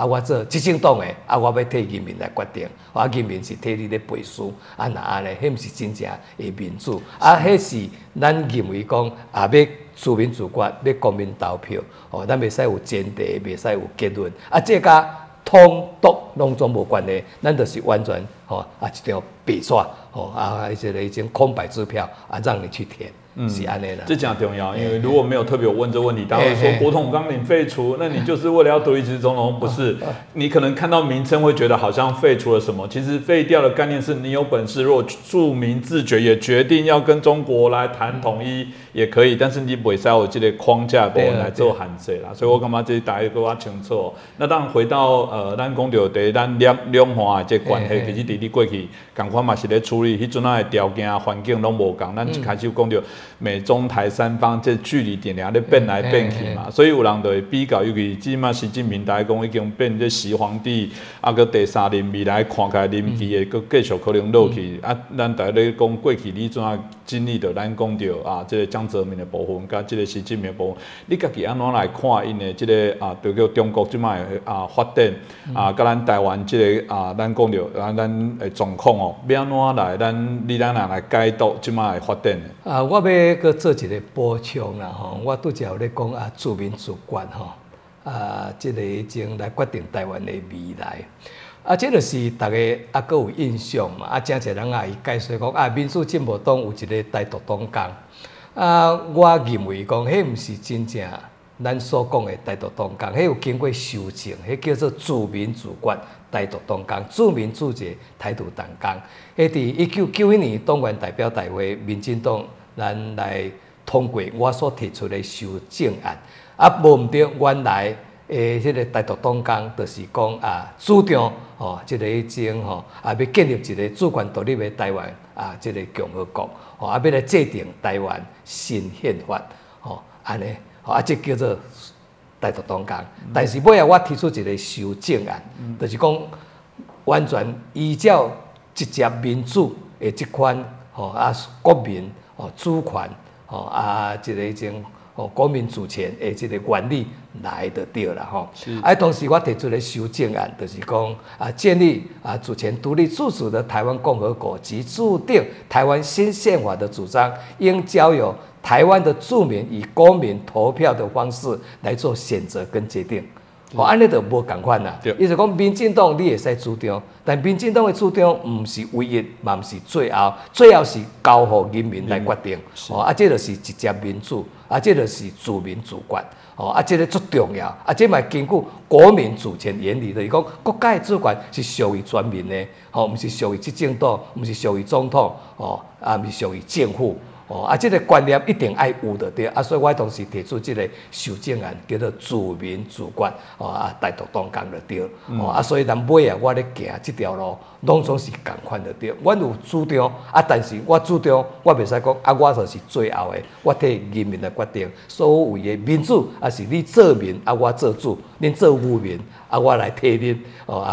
Speaker 4: 我做执政党的，我要替人民来决定，人民是替你咧背书，那安尼，迄毋是真正的民主，迄是咱认为讲要自民自决，要公民投票，咱袂使有前提，袂使有结论，这甲统独拢总无关系，咱就是完全一张白纸，一个已经空白支票，让你去填。是安尼啦，
Speaker 1: 这讲重要，因为如果没有特别有问这问题，大家会说国统纲领废除，那你就是为了要独立支持总统，不是？你可能看到名称会觉得好像废除了什么，其实废掉的概念是你有本事，如果自民自决也决定要跟中国来谈统一也可以，但是你袂使有这个框架部分来做限制啦，所以我感觉这大家更加清楚。那当然回到咱讲到在咱两岸的这关系，其实伫你过去共款嘛是咧处理迄阵的条件环境拢无共，咱一开始就讲到。美中台三方这距离点俩咧变来变去嘛，所以有人就会比较，尤其即马习近平大家讲已经变这习皇帝，个第三任未来看起来任期会佫继续可能落去。咱大家咧讲过去你怎啊经历着，咱讲着这个江泽民的部分，甲这个习近平的部分，你家己安怎来看因的这个就叫中国即马发展甲咱台湾这个咱讲着咱的状况要安怎来咱来解读即马的发展的？
Speaker 4: 我要搁做一个补充啦吼，我拄则有咧讲自民自决吼，即个已经来决定台湾的未来，这就是大家搁有印象嘛，真侪人会解释讲民主进步党有一个台独党纲，我认为讲，迄毋是真正咱所讲的台独东江，迄有经过修正，迄叫做自民自决台独东江，自民自决台独东江。迄伫1991年党员代表大会，民进党咱来通过我所提出的修正案，无毋对原来迄个台独东江，就是讲主张即个迄种要建立一个主权独立的台湾即个共和国，要来制定台湾新宪法，安尼，这叫做台独东江。但是尾我提出一个修正案，就是讲完全依照直接民主的即款国民主权即个迄种。国民主权的这个原理来就对了吼。同时我提出的修正案，就是讲建立主权独立自主的台湾共和国及制定台湾新宪法的主张，应交由台湾的住民以公民投票的方式来做选择跟决定。安尼就无共款啦。意思讲，民进党你会使主张，但民进党的主张毋是唯一，嘛毋是最后，最后是交予人民来决定。这就是直接民主，这就是自民自决。这个足重要。这嘛根据国民主权原理，就是讲国家的主权是属于全民的，毋是属于执政党，毋是属于总统，毋是属于政府。这个观念一定爱有的对，所以我当时提出这个修正案，叫做自民自决，台独东江就对，所以咱尾我咧行这条路，拢总是共款就对。阮有主张，但是我主张，我袂使讲，我就是最后的，我替人民来决定，所谓的民主，是你做民，我做主，恁做愚民，我来替恁，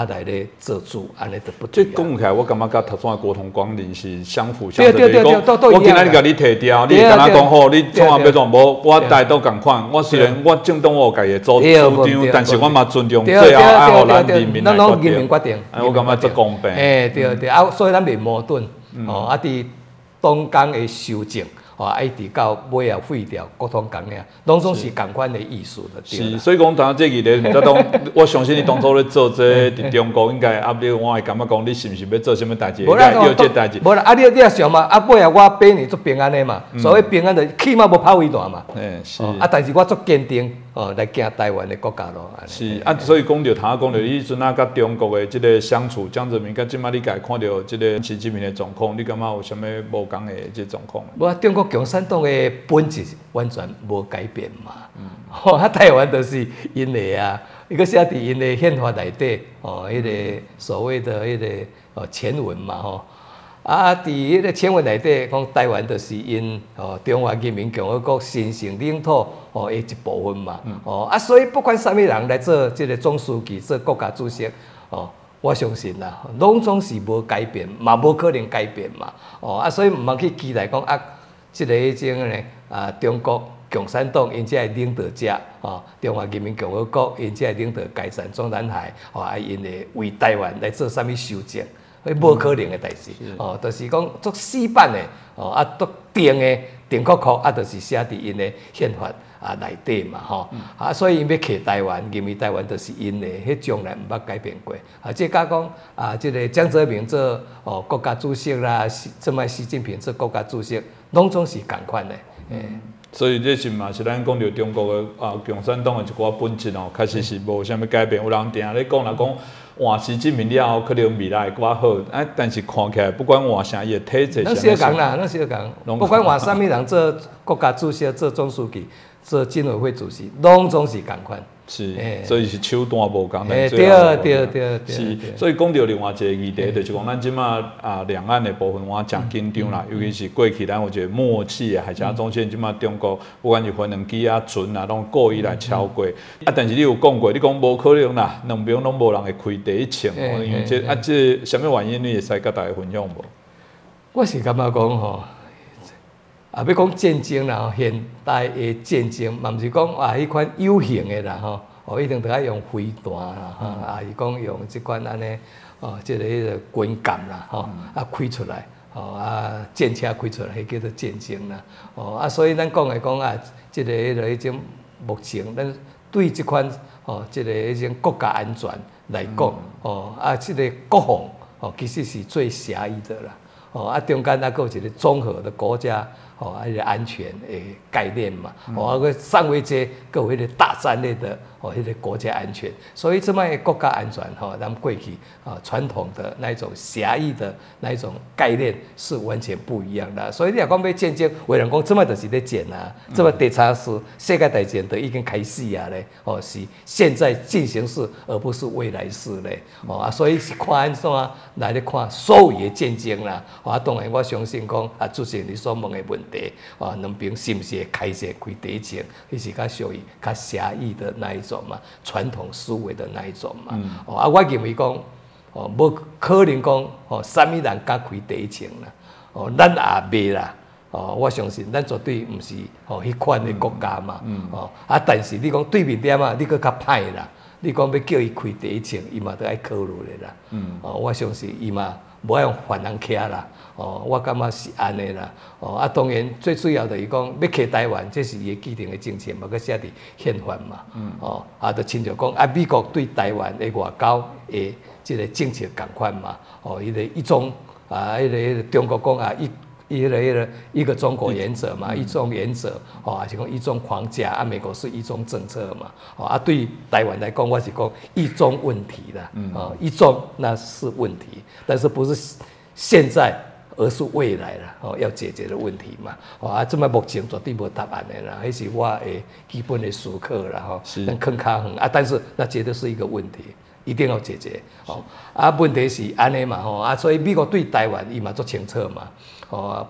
Speaker 4: 来咧做主，安尼就不对。
Speaker 1: 这讲起来，我感觉甲头先的国统光临是相辅相成。
Speaker 4: 对，
Speaker 1: 我今仔日甲你提掉，你会敢若讲好，你创啊要怎无？我大都共款。我虽然我政党我有家己主张，但是我嘛尊重最后爱互咱人民来决定。我感觉足公平。
Speaker 4: 对，所以咱袂矛盾。伫东江的修正。一直到尾啊废掉国统港咧，拢总是共款的意思的。
Speaker 1: 是，所以讲当这个咧，唔当，我相信你当初咧做这伫中国应该你我会感觉讲你是毋是要做什么代志？要这代志。
Speaker 4: 无啦，你也想嘛，尾啊我8年做平安的嘛，所谓平安的起码无跑尾段嘛。
Speaker 1: 是。
Speaker 4: 但是我足坚定来行台湾的国家路。
Speaker 1: 是所以讲到头讲到你阵甲中国的这个相处，江泽民甲即摆你家看到这个习近平的状况，你感觉有啥物无共的这状况？
Speaker 4: 无中国共产党的本质完全无改变嘛。台湾就是因的一个写伫因的宪法内底，迄个所谓的迄个前文嘛，伫迄个前文内底讲台湾就是因中华人民共和国神圣领土的一部分嘛。所以不管啥物人来做这个总书记、做国家主席，我相信啦，拢总是无改变，嘛无可能改变嘛。所以毋通去期待讲这个迄种咧中国共产党因这领导者，中华人民共和国因这领导解散中南海，因会为台湾来做啥物修正，无可能的代志。就是讲足死板的，足定确，就是写伫因的宪法内底嘛，所以因要克台湾，认为台湾就是因的，迄从来毋捌改变过。即甲讲即个江泽民做国家主席啦，即摆习近平做国家主席，拢总是共款的。
Speaker 1: 所以这是嘛是咱讲到中国的共产党的一寡本质开始是无啥物改变。有人定咧讲啦，讲换习近平了后，可能未来会较好。但是看起来，不管换啥，伊的体制，
Speaker 4: 咱小讲啦，咱小讲。不管换啥物人做国家主席、做总书记、做军委会主席，拢总是共款。
Speaker 1: 是，所以是手段无共。
Speaker 4: 对。
Speaker 1: 是，所以讲到另外一个议题，就是讲咱即马两岸的部分，我真紧张啦。尤其是过去咱有一个默契的海峡中线，即马中国不管是飞两机船拢故意来超过。但是你有讲过，你讲无可能啦，两边拢无人会开第一枪。因为这什么原因，你会使甲大家分享无？
Speaker 4: 我是感觉讲吼。要讲战争啦，现代的战争，嘛毋是讲迄款有形的啦一定得要用飞弹啦，是讲用即款安尼即个迄个军舰啦开出来，战车开出来，迄叫做战争啦，所以咱讲来讲即个迄种目前咱对即款即个迄种国家安全来讲，即个国防其实是最狭义的啦。中间还有一个综合的国家迄个安全的概念嘛，个上位阶各有迄个大战略的迄个国家安全，所以这摆国家安全咱们过去传统的那一种狭义的那一种概念是完全不一样的。所以你若讲要战争，有人讲这摆就是咧战啊，这摆第三次世界大战都已经开始啊咧，是现在进行式，而不是未来式咧，所以是看安怎来咧看所有的战争啦，当然我相信讲主席你所问的问题，两边是不是开第一枪，迄是较属于较狭义的那一种嘛，传统思维的那一种嘛，我认为讲，无可能讲，啥物人敢开第一枪啦，咱也袂啦。我相信咱绝对毋是迄款的国家嘛，但是你讲对面点你搁较歹啦，你讲要叫伊开第一枪，伊嘛都爱考虑的啦。我相信伊嘛无爱用犯人徛啦。我感觉是安尼啦。当然最主要的伊讲要徛台湾，这是伊既定的政策嘛，佮写伫宪法嘛。就亲像讲美国对台湾的外交的即个政策共款嘛。伊个一中迄个中国讲一个中国原则嘛，一中原则，还是讲一中框架美国是一中政策嘛，对台湾来讲，我是讲一中问题啦，一中那是问题，但是不是现在，而是未来啦，要解决的问题嘛，这么目前绝对无答案的啦，迄是我的基本的思考啦，咱坑较远但是那绝对是一个问题。一定要解决，问题是安尼嘛，所以美国对台湾伊嘛足清楚嘛，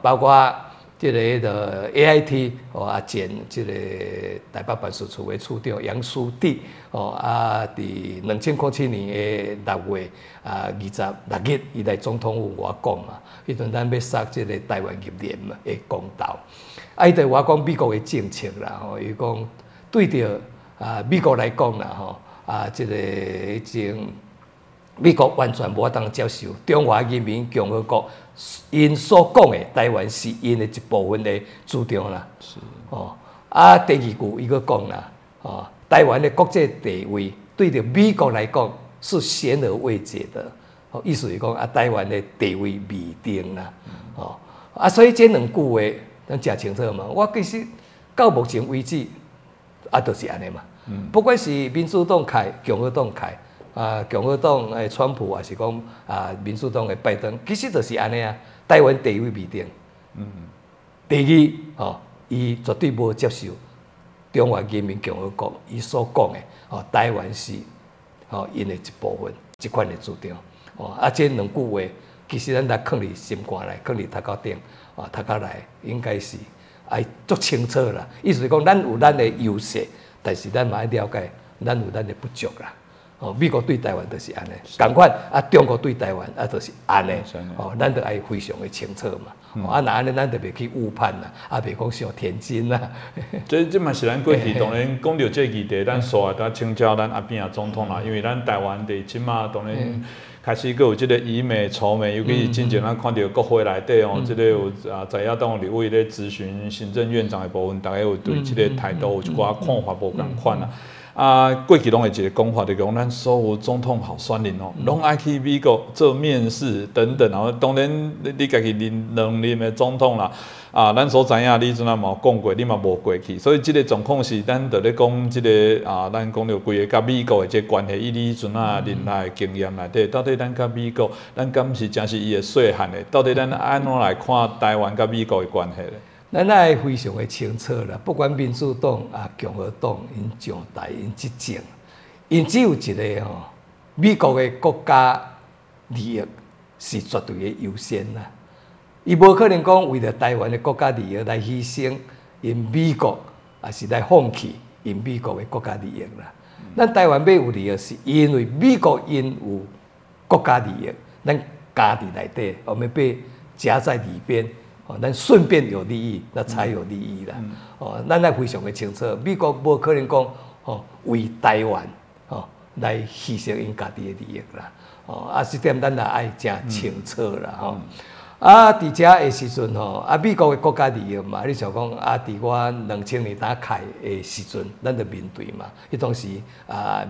Speaker 4: 包括这个AIT，前这个台北办事处的处长杨书记，伫2007年的6月26日，伊来总统府我讲嘛，迄阵咱要杀这个台湾入联嘛的公道，伊对我讲美国的政策啦，伊讲对着美国来讲啦，这个美国完全无法当接受中华人民共和国因所讲的台湾是因的一部分的主张啦。是第二句伊个讲啦，台湾的国际地位对着美国来讲是显而未见的，意思是讲台湾的地位未定啦。所以这两句话咱真清楚嘛。我其实到目前为止就是安尼嘛。不管是民主党开、共和党开，共和党的川普还是讲民主党的拜登，其实就是安尼啊。台湾地位未定。第二，伊绝对无接受中华人民共和国伊所讲的，台湾是因的一部分，这款的主张。这两句话，其实咱来放伫心肝内，放伫头壳顶，头壳内应该是足清楚啦。意思是讲，咱有咱的优势。但是咱嘛要了解，咱有咱的不足啦。美国对台湾就是安尼，同款中国对台湾就是安尼。咱就爱非常的清楚嘛。那安尼咱就袂去误判啦，袂讲伤天真啦。
Speaker 1: 这嘛是咱过去当然讲到这议题，咱煞来请教咱阿扁总统啦，因为咱台湾的即马当然。开始佫有即个以美仇美，尤其是之前咱看到国会内底即个有在野党立委咧咨询行政院长的部分，大家有对即个态度有一寡看法无共款啦。过去拢会一个讲法，就讲咱所有总统候选人拢爱去美国做面试等等。然后当然你家己两任的总统啦。咱所知影，你阵嘛有讲过，你嘛无过去，所以即个状况是咱在咧讲即个咱讲到规个甲美国的这关系，以你阵任来的经验内底，到底咱甲美国，咱敢是真是伊的细汉的？到底咱安怎来看台湾甲美国的关系咧？
Speaker 4: 咱爱非常的清楚啦，不管民主党共和党，因上台因执政，因只有一个美国的国家利益是绝对的优先啦。伊无可能讲为了台湾的国家利益来牺牲因美国，也是来放弃因美国的国家利益啦。咱台湾要有利益，是因为美国因有国家利益，咱加伫内底，我们被夹在里边，咱顺便有利益，那才有利益啦。咱也非常的清楚，美国无可能讲为台湾来牺牲因家己的利益啦。这点咱也爱真清楚啦。伫遮的时阵美国的国家利益嘛，你想讲伫我2000年打开的时阵，咱就面对嘛。迄当时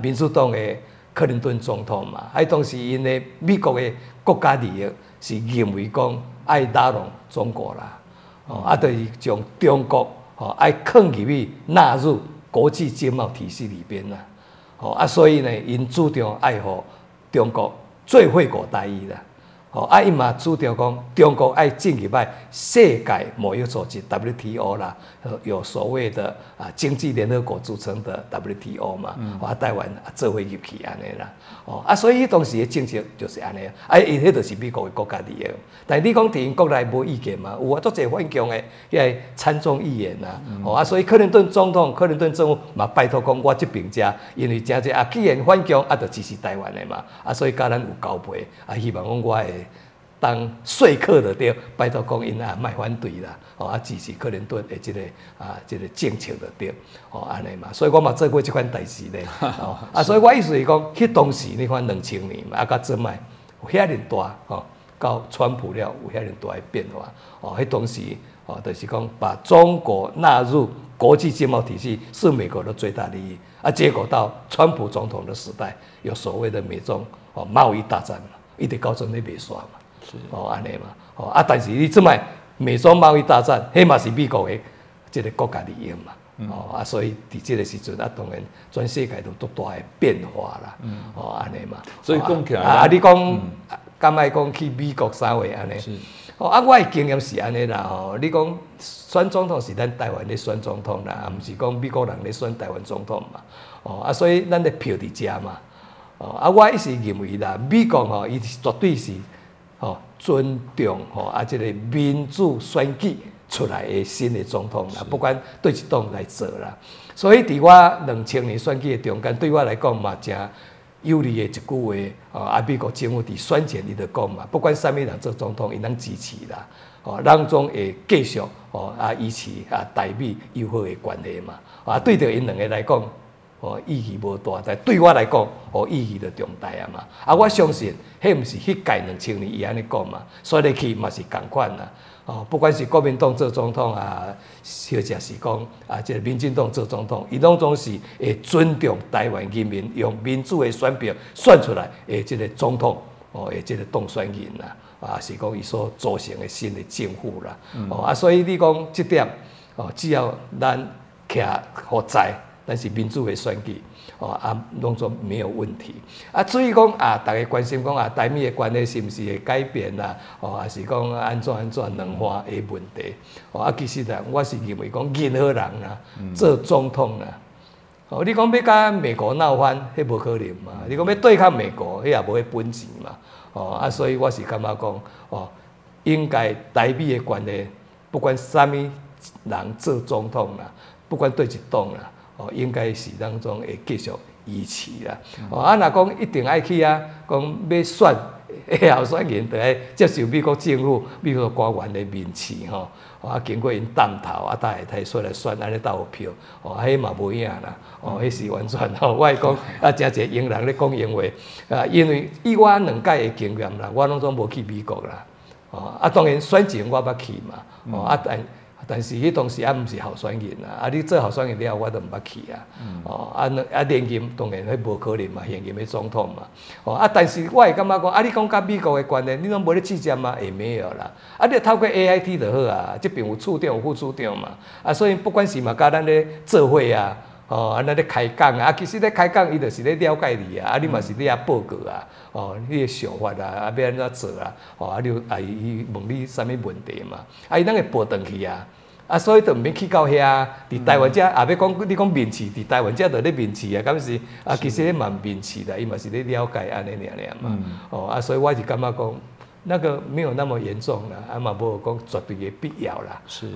Speaker 4: 民主党的克林顿总统嘛，当时因的美国的国家利益是认为讲爱拉拢中国啦。就是将中国爱放入去纳入国际经贸体系里边啦，所以呢，因主张爱护中国最惠国待遇啦。因嘛主张讲，中国爱进入来世界贸易组织 WTO 啦，有所谓的经济联合国组成的 WTO 嘛，台湾做伙入去安尼啦，所以当时的政策就是安尼，因迄就是美国的国家利益。但你讲伫因国内无意见嘛，有足侪反共的，迄个参众议员呐，所以克林顿总统、克林顿政府嘛拜托讲，我这边遮，因为真侪既然反共，就支持台湾的嘛，所以甲咱有交配，希望讲我会当说客的对，拜托讲因莫反对啦，支持克林顿的这个政策的对，安尼嘛，所以我嘛做过这款代志咧，所以我意思是讲，迄当时你看2000年嘛，到做卖有遐尼大，到川普了有遐尼大的变化，迄当时就是讲把中国纳入国际经贸体系是美国的最大利益，结果到川普总统的时代，有所谓的美中贸易大战嘛，一直到阵咧袂煞嘛。安尼嘛，但是你即摆美中贸易大战，迄嘛是美国的这个国家利益嘛，所以伫这个时阵当然全世界都多大的变化啦，安尼嘛。
Speaker 1: 所以讲起来，
Speaker 4: 你讲敢爱讲去美国啥话安尼？我的经验是安尼啦，你讲选总统是咱台湾咧选总统啦，毋是讲美国人咧选台湾总统嘛，所以咱的票伫遮嘛，我一直认为啦，美国伊绝对是。尊重这个民主选举出来的新的总统啦，不管对一党来做啦。所以伫我2000年选举的中间，对我来讲嘛，真有利的一句话，美国政府伫选前伊就讲嘛，不管啥物人做总统，伊拢支持啦，咱总会继续维持台美友好的关系嘛，对着因两个来讲。意义无大，但对我来讲，意义就重大啊嘛。我相信，迄毋是迄届2000年伊安尼讲嘛，说入去嘛是共款啦。不管是国民党做总统或者是讲这个民进党做总统，伊拢总是会尊重台湾人民用民主的选票选出来的这个总统，的这个当选人啦，是讲伊所组成的新的政府啦。所以你讲这点，只要咱徛好在。但是民主的选举，拢总没有问题。至于讲大家关心讲台美的关系是毋是会改变啦？还是讲安怎两化的问题？其实我是认为讲任何人做总统你讲要甲美国闹翻，迄无可能嘛？你讲要对抗美国，迄也无迄本钱嘛？所以我是感觉讲，应该台美的关系，不管啥物人做总统啦，不管对一党啦。应该是当中会继续维持啦。若讲一定爱去讲要选候选人，就爱接受美国政府、美国官员的面试经过因谈头才会提出来选，安尼才有票。迄嘛无影啦。迄是完全我会讲真侪英人咧讲英话。因为以我2届的经验啦，我拢总无去美国啦。当然选前我捌去嘛。但是迄当时毋是候选人你做候选人了，我都毋捌去连任当然迄无可能嘛，现任的总统嘛。但是我会感觉讲，你讲甲美国的关系，你拢无咧试验嘛？也没有啦。你透过 AIT 就好这边有处长有副处长嘛。所以不管是嘛，甲咱咧做伙咱咧开讲其实咧开讲，伊就是咧了解你你嘛是咧报告你的想法要安怎做伊问你啥物问题嘛？伊咱会报转去所以就毋免去到遐，伫台湾遮要讲你讲面试，伫台湾遮就咧面试敢是其实咧嘛面试啦，伊嘛是咧了解安尼尔嘛。所以我是感觉讲。那个没有那么严重啦，嘛无讲绝对的必要啦。
Speaker 1: 是，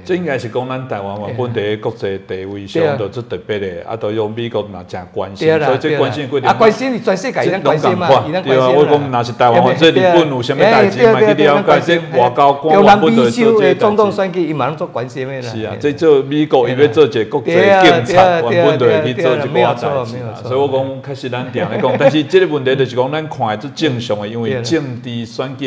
Speaker 1: 这应该是讲咱台湾原本伫国际地位上就特别的，都用美国嘛真关心，所以这关心规定。
Speaker 4: 关心你全世界伊关心嘛，
Speaker 1: 对啊，我讲若是台湾或者日本有啥物代志，嘛去了解这外交官原本就做这
Speaker 4: 总统选举，伊嘛拢做关心的啦。
Speaker 1: 是啊，这做美国伊要做一个国际警察，原本就会去做这个代志。所以我讲，确实咱定咧讲，但是这个问题就是讲，咱看的最正常的，因为政治选举。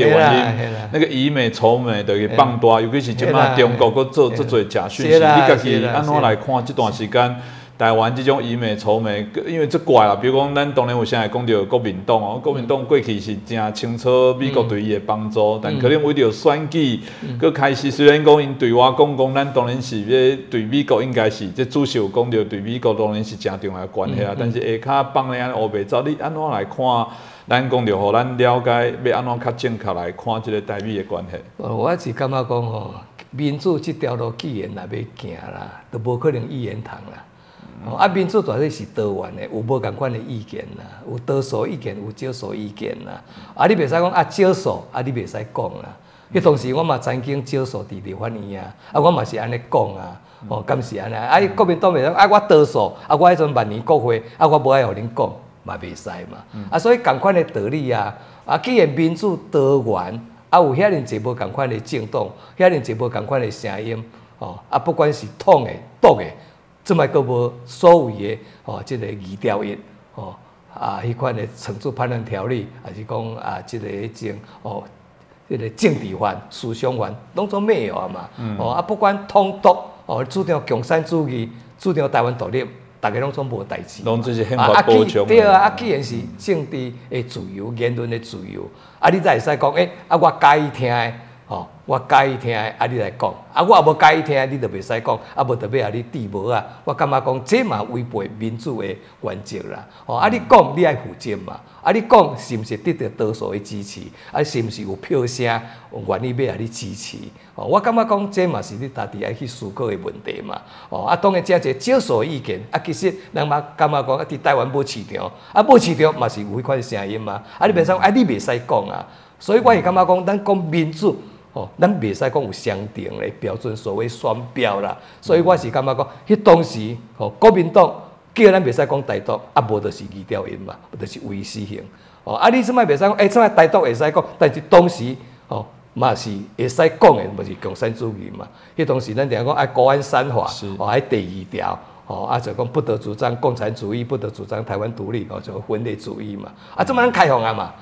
Speaker 1: 那个以美仇美就去放大，尤其是即马中国搁做这侪假讯息，你家己安怎来看这段时间台湾这种疑美丑美，因为这怪啦，比如讲，咱当然有现在讲到国民党哦，国民党过去是真清楚美国对伊的帮助，但可能为着选举，佮开始虽然讲因对我讲，咱当然是要对美国应该是，这主席有讲到对美国当然是真重要的关系啊，但是下骹放咧安乌白走，你安怎来看？咱讲着，互咱了解要安怎较正确来看这个台美的关系。
Speaker 4: 我是感觉讲吼，民主这条路既然若要行啦，就无可能一言堂啦。啊，民主绝对是多元的，有无共款的意见啦，有多数意见，有少数意见啦。啊，你袂使讲啊少数，啊你袂使讲啦。迄当时我嘛曾经少数伫立法院啊，啊我嘛是安尼讲啊，哦，敢是安尼？啊，国民党袂使啊我多数，啊我迄阵万年国会，啊我无爱互恁讲，嘛袂使嘛。啊，所以共款的道理啊，啊既然民主多元，啊有遐尼侪无共款的政党，遐尼侪无共款的声音，哦，啊不管是统的、独的。这摆个无所谓的哦，这个二条一哦啊，迄款的惩处判断条例，还是讲啊，这个种哦，这个政治犯、思想犯，拢总没有啊嘛。哦啊，不管统独哦，主张共产主义，主张台湾独立，大家拢总无代志。
Speaker 1: 拢这是宪法保障。
Speaker 4: 对啊，啊，既然是政治的自由、言论的自由，啊，你才会使讲，啊，我介意听的。哦，我介意听的，啊，你来讲；啊，我也无介意听的，你就袂使讲，啊，无特别啊，你治无啊。我感觉讲，这嘛违背民主的原则啦。哦，啊，你讲你爱负责嘛？啊，你讲是毋是得到多数的支持？啊，是毋是有票声愿意要啊你支持？哦，我感觉讲，这嘛是你家己爱去思考的问题嘛。哦，啊，当然真侪少数意见，啊，其实人嘛感觉讲，伫台湾无市场，啊，无市场嘛是有迄款声音嘛。啊，你袂使，啊，你袂使讲啊。所以我是感觉讲，咱讲民主。哦，咱袂使讲有相定的标准，所谓双标啦。所以我是感觉讲，迄当时，哦，国民党叫咱袂使讲台独，啊，无就是二条音嘛，就是唯死刑。哦，啊，你即摆袂使讲，即摆台独会使讲，但是当时，哦，嘛是会使讲的，就是共产主义嘛。迄当时咱定讲爱国安三法，哦，爱第2条，哦，啊就讲不得主张共产主义，不得主张台湾独立，哦，就分裂主义嘛。啊，即摆咱开放啊嘛。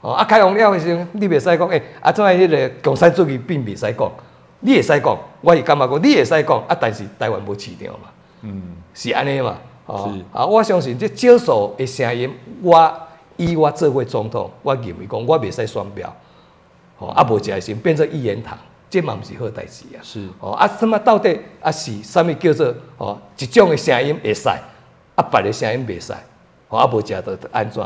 Speaker 4: 哦，啊，开放了的时候，你袂使讲，啊，怎迄个共产主义并袂使讲，你会使讲，我是感觉讲，你会使讲，啊，但是台湾无市场嘛，是安尼嘛，哦，啊，我相信这少数的声音，以我做过总统，我认为讲，我袂使双标，哦，啊，无一个先变成一言堂，这嘛毋是好代志啊，
Speaker 1: 是，
Speaker 4: 哦，啊，什么到底啊是啥物叫做哦，一种的声音会使，啊，别的声音袂使，哦，啊，无食着安怎，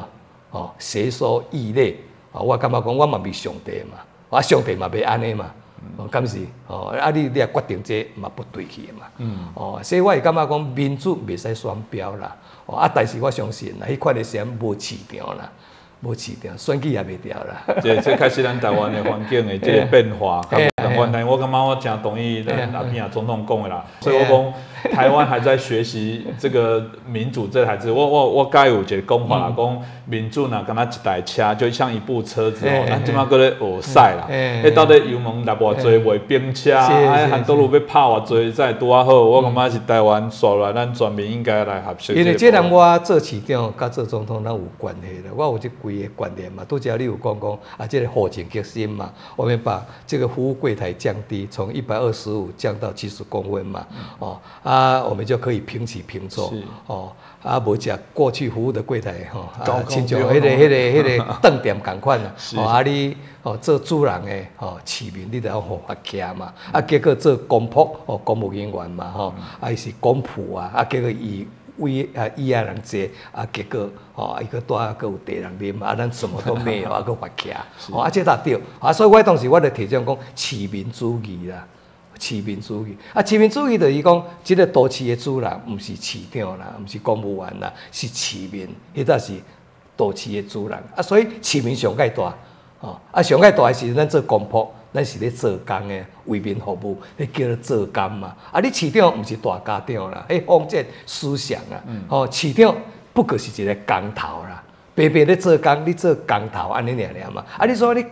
Speaker 4: 哦，谁说异类？哦，我感觉讲，我嘛袂上帝嘛，啊，上帝嘛袂安尼嘛，哦，敢是，哦，啊，你也决定这嘛不对去嘛，哦，所以我会感觉讲，民主袂使双标啦，哦，啊，但是我相信啦，迄款的声无市场啦，无市场，选举也袂掉啦。
Speaker 1: 这开始咱台湾的环境的这个变化，但我感觉我真同意咱阿扁总统讲的啦，所以我讲。台湾还在学习这个民主这台字，我该有一个讲法啦，讲民主呐，敢若一台车，就像一部车子哦，咱即马搁咧学驶啦，到底油门落偌济，袂冰车，很多路要拍偌济才拄啊好。我感觉是台湾刷来，咱全民应该来合适。
Speaker 4: 因为这人我做市长，甲做总统，咱有关系的。我有这几个观念嘛，拄则你有讲啊，这个后勤革新嘛，我们把这个服务柜台降低，从125降到70公分嘛，哦。啊，我们就可以平起平坐哦。啊，无像过去服务的柜台吼，亲像迄个饭店共款啦。哦，啊你哦做主人的哦市民，你就要互发徛嘛。啊，结果做公仆哦公务人员嘛吼，啊是公仆啊，啊结果以人坐啊，结果哦伊个带个有地人啉啊，咱什么都没有啊，个发徛。哦，啊这搭对啊，所以我当时我就提倡讲市民主义啦。市民主义啊，市民主义就是讲，这个都市的主人，毋是市长啦，毋是公务员啦，是市民，迄才是都市的主人啊。所以市民上界大，哦，啊上界大的是咱做公仆，咱是咧做工的，为民服务，你叫做做工嘛。啊，你市长毋是大家长啦，封建思想啊，哦，市长不过是一个工头啦，白白咧做工，你做工头安尼尔嘛。啊，你说你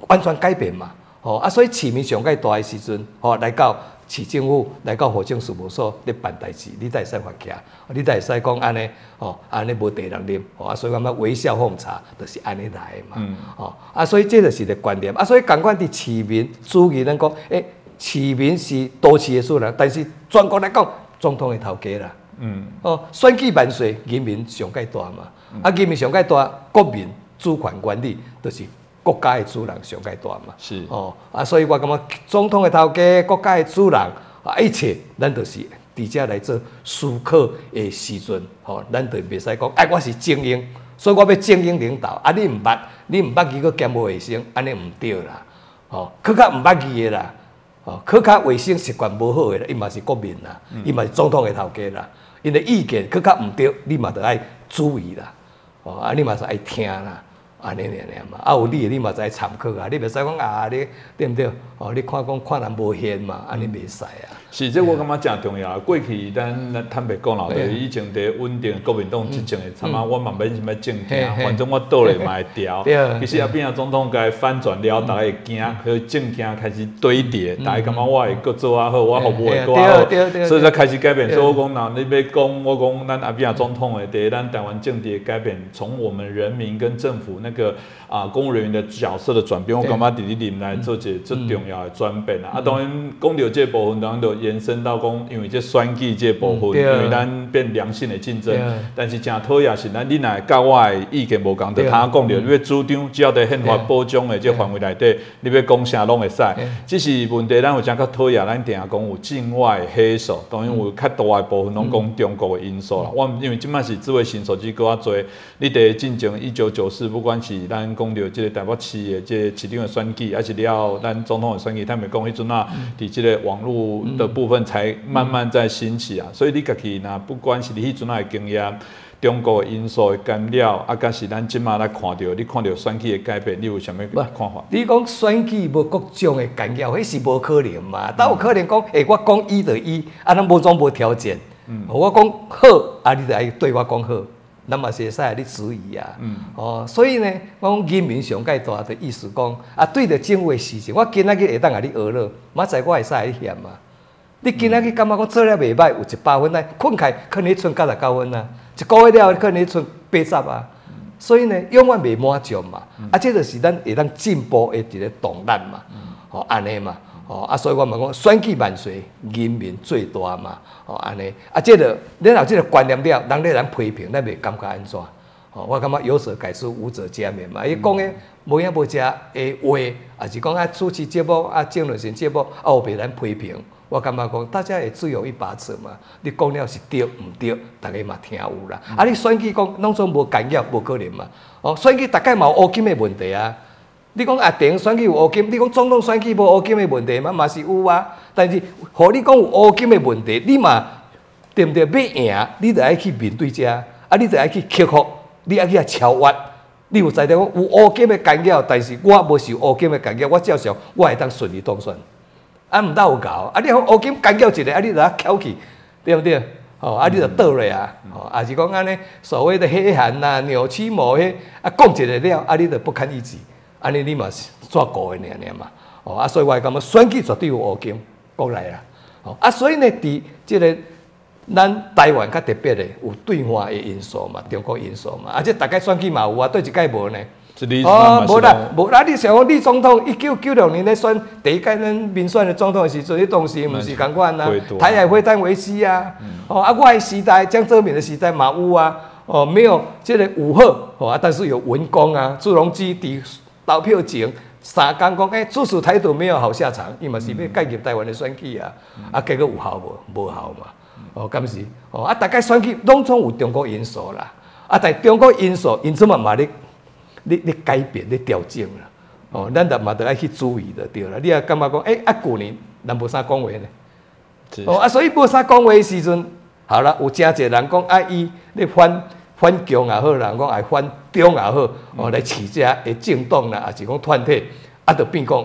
Speaker 4: 完全改变嘛？哦啊，所以市民上界大的时阵，哦来到市政府，来到户政事务所咧办代志，你才会使发徛，你才会使讲安尼，哦安尼无地人啉，哦啊，所以感觉微笑奉茶就是安尼来的嘛，哦啊，所以这就是个观念啊，所以共款伫市民主义，咱讲，市民是都市的主人，但是全国来讲，总统的头家啦。选举万岁，人民上界大嘛。人民上界大，国民主权管理就是国家的主人上界大嘛。
Speaker 1: 是
Speaker 4: 所以我感觉总统的头家，国家的主人一切咱就是伫遮来做思考的时阵，咱就袂使讲，我是精英，所以我要精英领导。你毋捌，你毋捌伊个兼无卫生，安尼毋对啦。更较毋捌伊的啦。更较卫生习惯无好的啦，伊嘛是国民啦，伊嘛是总统的头家啦。因的意见更较毋对，你嘛得爱注意啦。你嘛是爱听啦。安尼嘛，有你嘛知参考啊，你袂使讲你对毋对？你看人无贤嘛，安尼袂使啊。
Speaker 1: 是，这我感觉真重要。过去咱坦白讲啦，就是以前伫稳定国民党执政的，参我嘛免什么政听，反正我倒咧嘛会调。其实变啊总统该翻转了，大家会惊，和政听开始堆叠，大家感觉我会搁做啊好，我服务会搁好，所以才开始改变。所以我讲，那你要讲，我讲咱阿扁啊总统的，对咱台湾政治的改变，从我们人民跟政府那个公务人员的角色的转变，我感觉伫你里面来做一个最重要的转变啦。当然讲到这部分，当然就延伸到讲，因为这选举这部分，因为咱变良性的竞争，但是真讨厌是咱你若甲我的意见无共，就他讲着，你要主张只要在宪法保障的这范围内底，你要讲啥拢会使。只是问题，咱有真较讨厌，咱定下讲有境外黑手，当然有较大的部分拢讲中国的因素啦。我因为即摆是智慧型手机搁较多，你伫进前1994，不管是咱讲到这个台北市的这个市长的选举，还是了咱总统的选举，他们讲迄阵啊，伫这个网络的部分才慢慢在兴起啊。所以你家己若不管是你迄阵啊的经验，中国的因素的干扰，甲是咱即马来看到，你看到选举的改变，你有啥物看法？
Speaker 4: 你讲选举无各种的干扰，迄是无可能嘛？哪有可能讲？我讲一就一，咱无总无条件。我讲好，你就爱对我讲好。咱嘛是会使你质疑啊，所以呢，我讲人民上界大的意思讲，对着政府的事情，我今仔日会当甲你学了，明仔我会使你嫌嘛。你今仔日感觉讲做了袂歹，有100分，困起可能剩99分啊，1个月了可能剩80啊，所以呢，永远袂满足嘛。这就是咱会当进步的一个动力嘛，安尼嘛。所以我嘛讲，选举万岁，人民最大嘛，安尼。这个咱有这个观念了，人咧咱批评，咱袂感觉安怎？我感觉有则改之，无则加勉嘛。伊讲的无影无食的话，也是讲主持节目政论性节目有被咱批评。我感觉讲，大家会自由一把尺嘛。你讲了是对毋对，大家嘛听有啦。你选举讲拢总无干扰，无可能嘛。选举大概嘛有乌金的问题啊。你讲电选举有乌金，你讲总统选举无乌金的问题嘛是有啊。但是，互你讲有乌金的问题，你嘛对不对？要赢，你就爱去面对遮，你就爱去克服，你爱去超越。你有知道讲有乌金的干扰，但是我无受乌金的干扰，我照常我会当顺利当选。毋大有搞，你互乌金干扰一个，你就翘起，对不对？你就倒咧啊，也是讲安尼所谓的黑函呐、扭曲毛迄讲一个了，你就不堪一击。安尼你嘛是怎顾的尔嘛？所以我感觉选举绝对有乌金过来啦。所以呢，伫即个咱台湾较特别的有对华的因素嘛，中国因素嘛，这大概选举嘛有对一届无呢？无啦，你想讲李总统1996年咧选第一届咱民选的总统的时阵，迄当时毋是共款啊，台海会谈危机啊，我的时代江泽民的时代嘛有啊，没有这个武赫，但是有文攻啊，朱镕基伫投票前3天讲，支持台独没有好下场，伊嘛是要介入台湾的选举啊，结果有效无？无效嘛，敢是？大概选举拢总有中国因素啦，但中国因素因此嘛你改变，你调整啦，咱就嘛得爱去注意就对啦。你也感觉讲，旧年咱无啥讲话呢，所以无啥讲话的时阵，好啦，有真侪人讲，伊咧反共也好，人讲爱反中也好，来饲遮的政党啦，也是讲团体，就变讲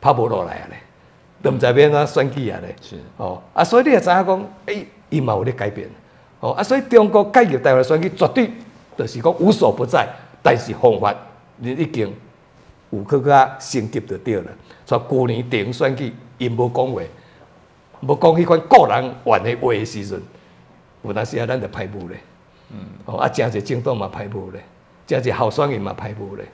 Speaker 4: 拍无落来啊咧，都毋知要怎选举啊咧。是，所以你也知影讲，伊嘛有咧改变，所以中国介入台湾选举，绝对就是讲无所不在，但是方法你已经有去升级就对了。所以旧年地方选举，因无讲话，无讲迄款个人怨的话的时阵，有当时咱就歹舞咧。真侪政党嘛歹舞咧，真侪候选人嘛歹舞咧，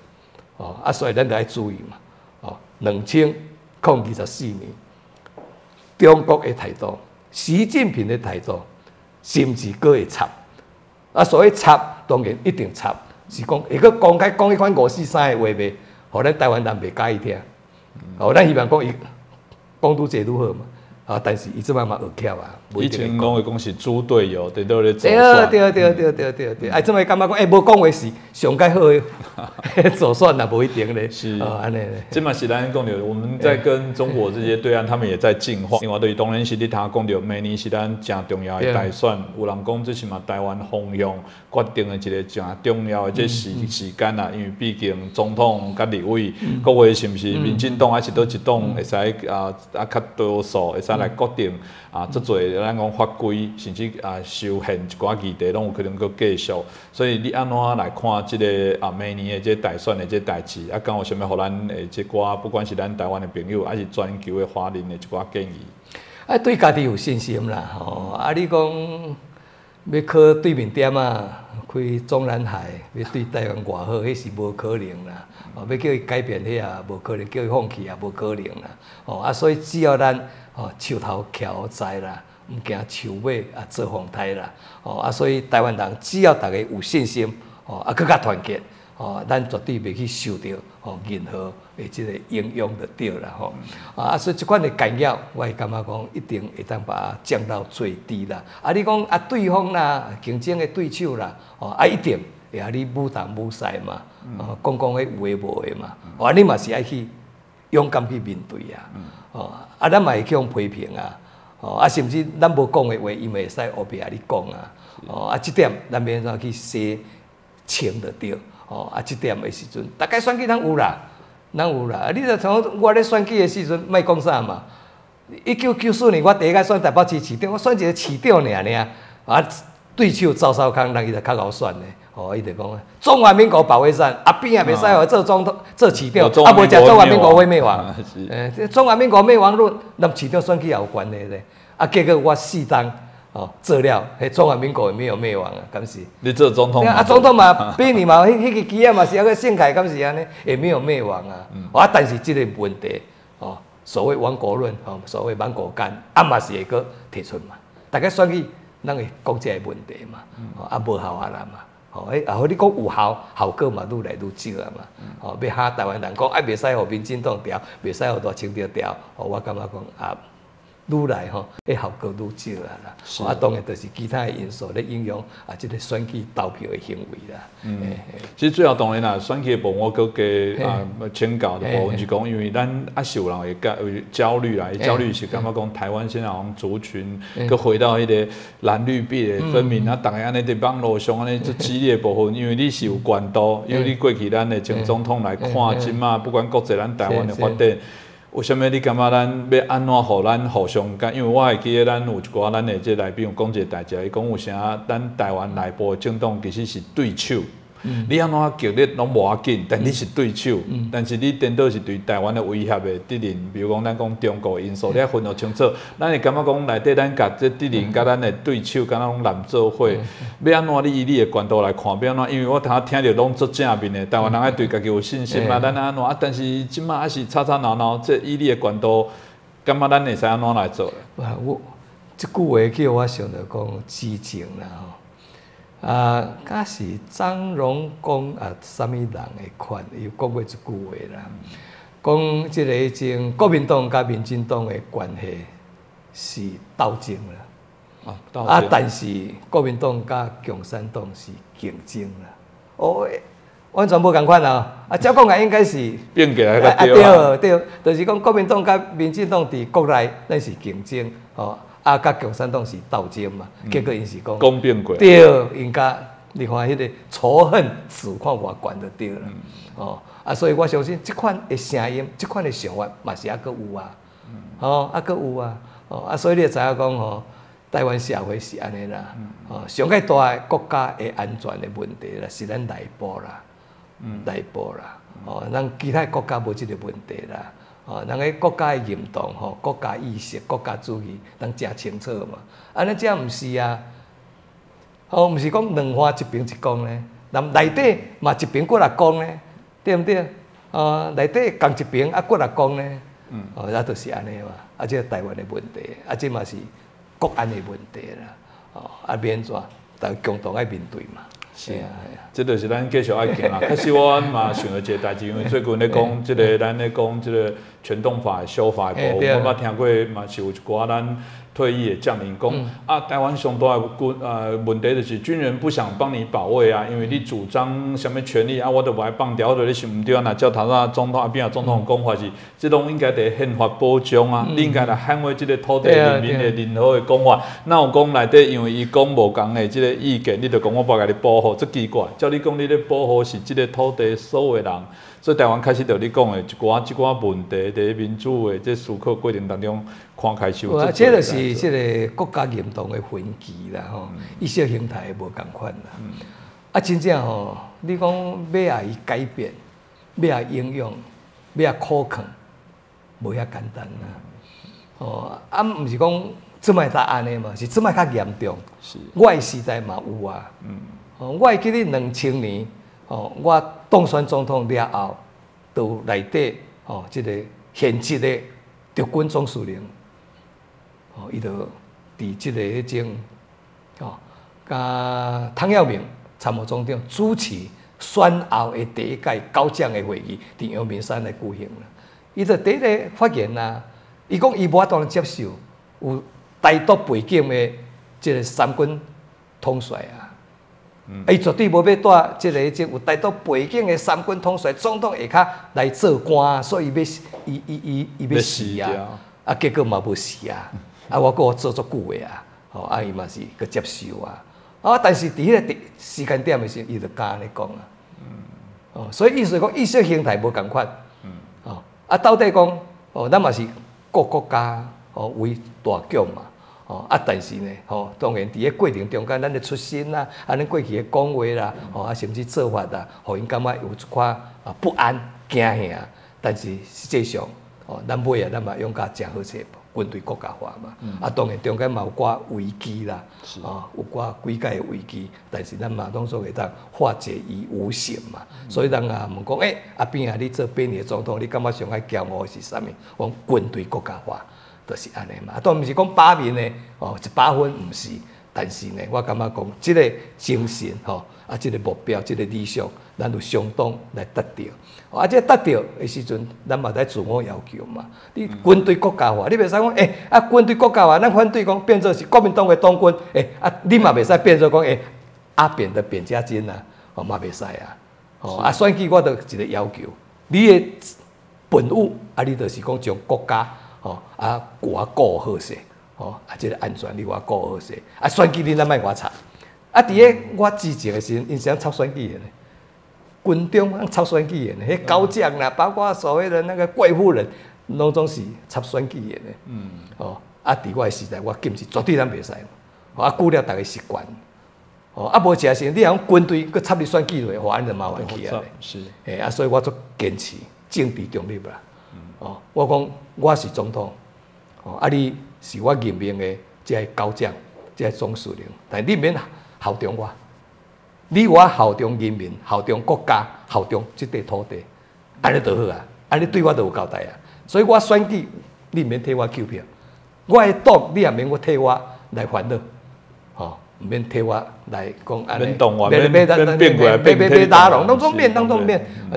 Speaker 4: 所以咱就要注意嘛。2024年，中国的态度，习近平的态度，甚至佫会插。啊，所谓插，当然一定插，是讲会佫讲迄款543的话袂，互咱台湾人袂介意听。咱希望讲伊讲愈济愈好嘛。但是伊即摆嘛学巧啊。
Speaker 1: 以前拢会讲是猪队友，伫倒咧走
Speaker 4: 算。对。即摆感觉讲，无讲话是上介好的走算啦，无一定咧。
Speaker 1: 是
Speaker 4: 安尼咧。
Speaker 1: 这嘛是咱讲着，我们在跟中国这些对岸，他们也在进化。另外，对当然是你头讲着，明年是咱正重要的大选。有人讲这是嘛台湾方向决定的一个正重要的这时间啦，因为毕竟总统甲立委，各位是毋是民进党还是倒一党会使较多数会使来决定足侪咱讲法规，甚至修宪一寡议题，拢有可能佫继续。所以你安怎来看即个明年的这大选的这代志？敢有啥物互咱的即寡，不管是咱台湾的朋友，还是全球的华人的一寡建议？
Speaker 4: 对家己有信心啦，你讲要靠对面点开中南海，要对台湾偌好，迄是无可能啦。要叫伊改变迄无可能；叫伊放弃无可能啦。所以只要咱树头徛在啦，毋惊树尾做风台啦。所以台湾人只要大家有信心，更加团结，咱绝对袂去受到任何的即个影响就对啦。所以即款的干扰，我会感觉讲一定会当把它降到最低啦。你讲对方啦，竞争的对手啦，一定会你武当武塞嘛，讲迄有诶无诶嘛，你嘛是爱去勇敢去面对啊。咱嘛会去用批评甚至咱无讲诶话，伊嘛会使后壁你讲即点咱免怎去洗清就对。即点的时阵，大概选举咱有啦。你著像我咧选举的时阵，莫讲啥嘛。1994年我第一届选台北市市长，我选一个市长尔。对手赵少康，人伊就较好选的。伊就讲中华民国保卫战，边也袂使互做总统、做市长，无食中华民国会灭亡。中华民国灭亡论，咱市长选举也有关系咧。结果我4当。做了，中华民国也没有灭亡敢是？
Speaker 1: 你做总统？
Speaker 4: 总统嘛，比你嘛，迄个机啊嘛是那个盛凯，敢是安尼，也没有灭亡但是这个问题，所谓亡国论，所谓亡国感，嘛是会个提出嘛。大家选举，咱会讲这个问题嘛，无效啊啦嘛。你讲有效果嘛，愈来愈少啊嘛。要吓台湾人讲，袂使互民进党调，袂使互大清朝调，我感觉讲愈来迄效果愈少啦。当然就是其他的因素咧影响即个选举投票的行为啦。
Speaker 1: 其实最后当然啦，选举的部分我佮加请教的部分是讲，因为咱是有人会焦虑啦，焦虑是感觉讲台湾现在好像族群佮回到迄个蓝绿壁的分明，大家安尼伫网络上安尼做激烈的部分，因为你是有关度，因为你过去咱的前总统来看，即马不管国际咱台湾的发展。为什么你感觉咱要安怎互咱互相干？因为我会记得咱有一寡咱的这来宾有讲一个代志，伊讲有啥咱台湾内部的政党其实是对手。你安怎激烈拢无要紧，但你是对手，但是你颠倒是对台湾的威胁的敌人，比如讲咱讲中国因素，你要分得清楚。咱会感觉讲内底咱甲这敌人甲咱的对手，敢若拢揽做伙，要安怎你以你的角度来看，要安怎？因为我头听着拢做正面的，台湾人爱对家己有信心嘛，咱安怎？但是即马还是吵吵闹闹，这以你的角度，感觉咱会使安怎来做？
Speaker 4: 我即句话叫我想着讲激情啦假是张荣讲啥物人会款，伊讲过一句话啦，讲即个种国民党甲民进党的关系是斗争啦，但是国民党甲共产党是竞争啦，完全无共款照讲也应该是
Speaker 1: 变过来个
Speaker 4: 对，就是讲国民党甲民进党伫国内咱是竞争甲共产党是斗争嘛，结果因是讲
Speaker 1: 讲变过，
Speaker 4: 对，因甲你看迄个仇恨指看偌悬就对啦，所以我相信即款的声音，即款的想法嘛是还佫有佫有所以你会知影讲台湾社会是安尼啦，上介大的国家的安全的问题啦，是咱内部啦，咱其他国家无即个问题啦。人个国家的认同国家意识、国家主义，咱真清楚嘛。咱这毋是毋是讲两花一边一讲呢，咱内底嘛一边过来讲呢，对毋对？内底讲一边过来讲呢，那就是安尼嘛。这台湾的问题，这嘛是国安的问题啦。免怎，大家共同爱面对嘛。
Speaker 1: 是啊，这就是咱继续爱行啦。可是我嘛想到一个代志，因为最近咧讲，这个咱咧讲这个全动法的修法的部分，我捌听过嘛是有一寡咱退役的将领讲啊，台湾上大的问题就是军人不想帮你保卫啊，因为你主张什么权利啊，我都无爱放掉，我就你想唔对啊，那叫头仔总统啊边啊总统讲法是，这拢应该伫宪法保障啊，你应该来捍卫这个土地人民的任何的讲法。那有讲内底，因为伊讲无共的这个意见，你就讲我不甲你保护，这奇怪。照你讲，你咧保护是这个土地所有的人。所以台湾开始就你讲的一寡问题，伫民主的这思考过程当中，看开始有这。
Speaker 4: 这就是这个国家认同的分歧啦，吼，意识形态无共款啦。真正吼，你讲要伊改变，要应用，要可靠，无遐简单啦。毋是讲即摆答案的嘛，是即摆较严重。
Speaker 1: 是。
Speaker 4: 我的时代嘛有啊。我会记得2000年。我当选总统了后，就内底这个现职的陆军总司令，伊就伫这个迄种，甲汤耀明参谋总长主持选后的第一届高将的会议，伫阳明山来举行啦。伊就第一个发言啦，伊讲伊无法度接受有台独背景的这个三军统帅啊。伊绝对无要带即个有台独背景的三军统帅总统下骹来做官，所以伊要死啊！结果嘛无死啊！我搁做足久的啊！伊嘛是搁接受啊！但是伫迄个时间点的时候，伊就敢安尼讲啊！所以意思讲意识形态无共款。到底讲咱嘛是国家为大局嘛。但是呢，当然伫个过程中间，咱的出身啦，咱过去的讲话啦，甚至做法啦，互因感觉有一寡不安、惊吓。但是实际上，咱尾咱嘛用甲真好势，军队国家化嘛。当然中间嘛有寡危机啦，有寡几届的危机，但是咱嘛拢说会当化解于无形嘛。所以人啊问讲，边你做8年总统，你感觉上爱骄傲的是啥物？讲军队国家化。就是安尼嘛，当然毋是讲8面的100分，毋是。但是呢，我感觉讲，即个精神即个目标，即个理想，咱有相当来达到。即个达到的时阵，咱嘛在自我要求嘛。你军队国家化，你袂使讲军队国家化，咱反对讲变做是国民党的党军，你嘛袂使变做讲阿扁的扁家精啊，嘛袂使啊。选举我就一个要求，你的本务你就是讲将国家。我顾好势，即个安全你我顾好势，选举你咱莫我插，伫个我之前的时阵，因是抄选举的呢，军中抄选举的呢，迄高将啦，包括所谓的那个贵妇人，拢总是抄选举的呢。伫我的时代，我坚持绝对咱袂使，顾了大家习惯。无食时，你讲军队佮插你选举落，互咱就麻烦起啊。
Speaker 1: 是，
Speaker 4: 所以我就坚持政治中立啦。我讲我是总统，你是我任命的这个高将，这个总司令，但你免效忠我，你我效忠人民，效忠国家，效忠这块土地，安尼就好啊，安尼对我就有交代啊。所以我选举，你免替我扣票，我的党你也免我替我来烦恼，唔免替我来讲安尼，别打扰，当中免，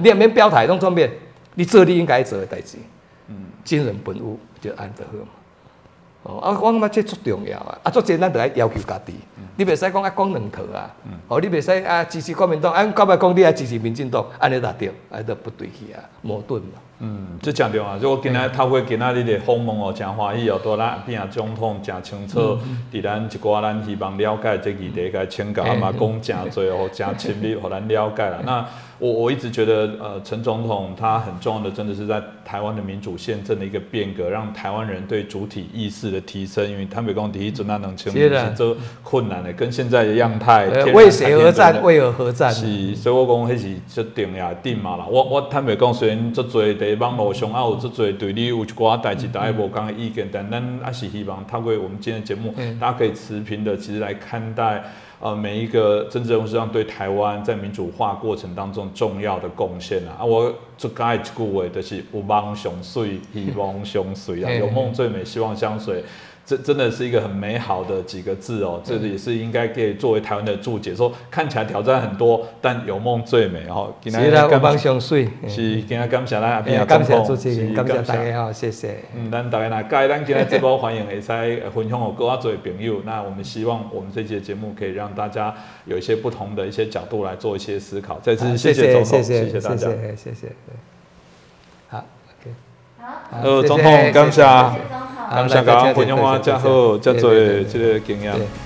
Speaker 4: 你也免表态，当中免，你做你应该做的代志。精神本务就安得好嘛。我感觉这足重要啊！足济咱得爱要求家己，你袂使讲讲两套啊。你袂使支持国民党，到尾讲你爱支持民进党，安尼哪对？都不对去啊，矛盾嘛。
Speaker 1: 这讲对啊！就我今仔透过今仔日的访问真欢喜对咱边总统真清楚，伫咱一寡咱希望了解这议题该请教，嘛讲真多真深入，互咱了解啦。那我一直觉得，陈总统他很重要的，真的是在台湾的民主宪政的一个变革，让台湾人对主体意识的提升。因为台北讲第一准那能清理是这困难的，跟现在的样态。
Speaker 4: 为谁而战？为何而战？
Speaker 1: 是，所以我讲迄是最重要的点嘛啦。我坦白讲，虽然足多在网络上有足多对你有一寡代志大家无同的意见，但咱还是希望透过我们今天的节目，大家可以持平的其实来看待。每一个政治人物实际上对台湾在民主化过程当中重要的贡献啊！我最讲的一句话就是有梦相随，希望相随啊，有梦最美，希望相随。这真的是一个很美好的几个字哦，这也是应该可以作为台湾的注解，说看起来挑战很多，但有梦最美哦。
Speaker 4: 是啦，有梦相随。
Speaker 1: 是，今日感谢咱阿扁总统，
Speaker 4: 感谢主持人，感谢大家好，谢谢。
Speaker 1: 咱大家若介咱今日节目欢迎会使分享给更多的朋友。那我们希望我们这期的节目可以让大家有一些不同的一些角度来做一些思考。再次谢谢总统，谢谢大家，
Speaker 4: 谢谢。好 ，OK。
Speaker 1: 好，总统感谢。感谢甲分享我遮好遮多这个经验。